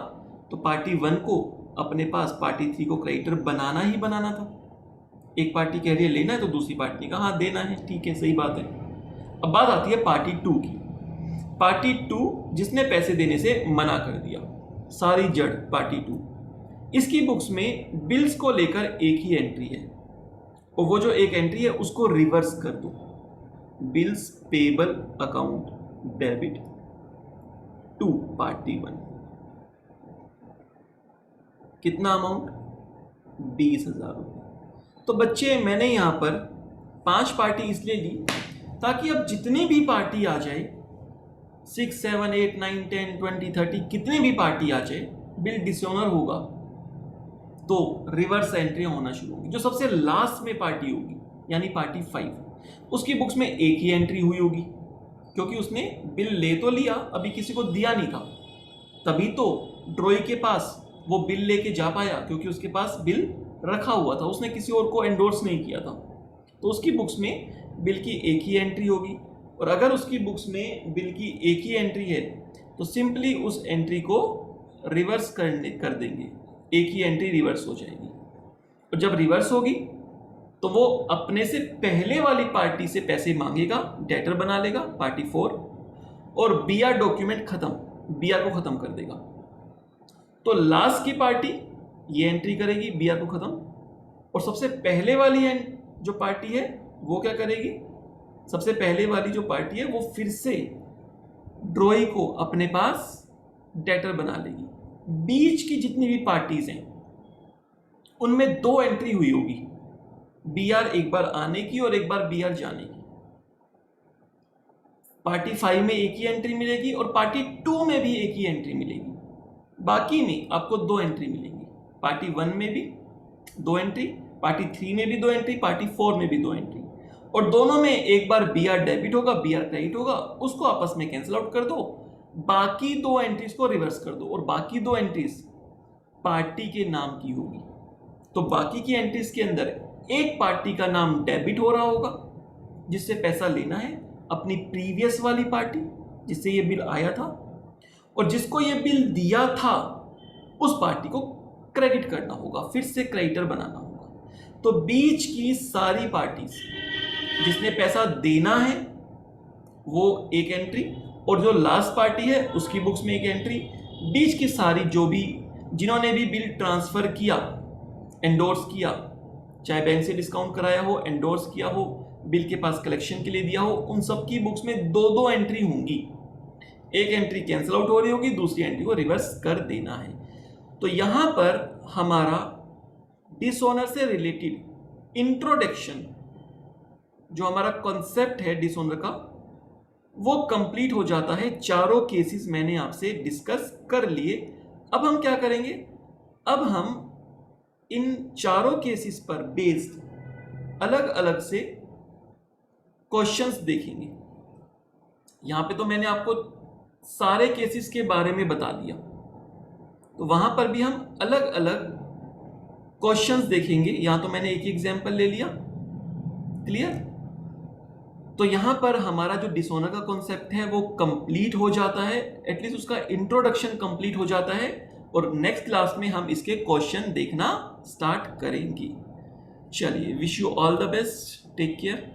तो पार्टी 1 को अपने पास पार्टी 3 को क्रेडिटर बनाना ही बनाना था। एक पार्टी कह रही है लेना है तो दूसरी पार्टी ने कहा हाँ देना है, ठीक है सही बात है। अब बात आती है पार्टी 2 की। पार्टी 2 जिसने पैसे देने से मना कर दिया, सारी जड़ पार्टी 2। इसकी बुक्स में बिल्स को लेकर एक ही एंट्री है, और वो जो एक एंट्री है उसको रिवर्स कर दो, bills payable account debit to party 1। कितना अमाउंट, 20,000 रुपये। तो बच्चे मैंने यहां पर 5 पार्टी इसलिए ली ताकि अब जितनी भी पार्टी आ जाए, 6, 7, 8, 9, 10, 20, 30 कितनी भी पार्टी आ जाए, बिल डिसऑनर होगा तो रिवर्स एंट्रियां होना शुरू होगी। जो सबसे लास्ट में पार्टी होगी यानी पार्टी 5, उसकी बुक्स में एक ही एंट्री हुई होगी, क्योंकि उसने बिल ले तो लिया, अभी किसी को दिया नहीं था, तभी तो ड्रॉई के पास वो बिल लेके जा पाया, क्योंकि उसके पास बिल रखा हुआ था, उसने किसी और को एंडोर्स नहीं किया था। तो उसकी बुक्स में बिल की एक ही एंट्री होगी, और अगर उसकी बुक्स में बिल की एक ही एंट्री है तो सिंपली उस एंट्री को रिवर्स कर देंगे, एक ही एंट्री रिवर्स हो जाएगी। और जब रिवर्स होगी तो वो अपने से पहले वाली पार्टी से पैसे मांगेगा, डेटर बना लेगा पार्टी 4, और बीआर डॉक्यूमेंट खत्म, बीआर को खत्म कर देगा। तो लास्ट की पार्टी ये एंट्री करेगी बीआर को खत्म, और सबसे पहले वाली जो पार्टी है वो क्या करेगी, सबसे पहले वाली जो पार्टी है वो फिर से ड्रॉई को अपने पास डेटर बना लेगी। बीच की जितनी भी पार्टीज हैं उनमें 2 एंट्री हुई होगी, बीआर एक बार आने की और एक बार बीआर जाने की। पार्टी 5 में एक ही एंट्री मिलेगी और पार्टी 2 में भी एक ही एंट्री मिलेगी। बाकी में आपको 2 एंट्री मिलेंगी, पार्टी 1 में भी 2 एंट्री, पार्टी 3 में भी 2 एंट्री, पार्टी 4 में भी 2 एंट्री, और दोनों में एक बार बीआर डेबिट होगा, बीआर क्रेडिट होगा, उसको आपस में कैंसिल आउट कर दो, बाकी 2 एंट्रीज को रिवर्स कर दो, और बाकी 2 एंट्रीज पार्टी के नाम की होगी। तो बाकी की एंट्रीज के अंदर एक पार्टी का नाम डेबिट हो रहा होगा जिससे पैसा लेना है, अपनी प्रीवियस वाली पार्टी जिससे ये बिल आया था, और जिसको ये बिल दिया था उस पार्टी को क्रेडिट करना होगा, फिर से क्रेडिटर बनाना होगा। तो बीच की सारी पार्टीज जिसने पैसा देना है वो एक एंट्री, और जो लास्ट पार्टी है उसकी बुक्स में एक एंट्री, बीच की सारी जो भी जिन्होंने भी बिल ट्रांसफर किया, एंडोर्स किया, चाहे बैंक से डिस्काउंट कराया हो, एंडोर्स किया हो, बिल के पास कलेक्शन के लिए दिया हो, उन सबकी बुक्स में 2-2 एंट्री होंगी। एक एंट्री कैंसिल आउट हो रही होगी, दूसरी एंट्री को रिवर्स कर देना है। तो यहां पर हमारा डिसऑनर से रिलेटेड इंट्रोडक्शन, जो हमारा कॉन्सेप्ट है डिसऑनर का, वो कंप्लीट हो जाता है। चारों केसेस मैंने आपसे डिस्कस कर लिए। अब हम क्या करेंगे, अब हम इन चारों केसेस पर बेस्ड अलग अलग से क्वेश्चंस देखेंगे। यहां पे तो मैंने आपको सारे केसेस के बारे में बता दिया, तो वहां पर भी हम अलग अलग क्वेश्चंस देखेंगे। यहां तो मैंने एक ही एग्जांपल ले लिया, क्लियर। तो यहां पर हमारा जो डिसऑनर का कॉन्सेप्ट है वो कंप्लीट हो जाता है, एटलीस्ट उसका इंट्रोडक्शन कंप्लीट हो जाता है, और नेक्स्ट क्लास में हम इसके क्वेश्चन देखना स्टार्ट करेंगे। चलिए, wish you all the best, take care.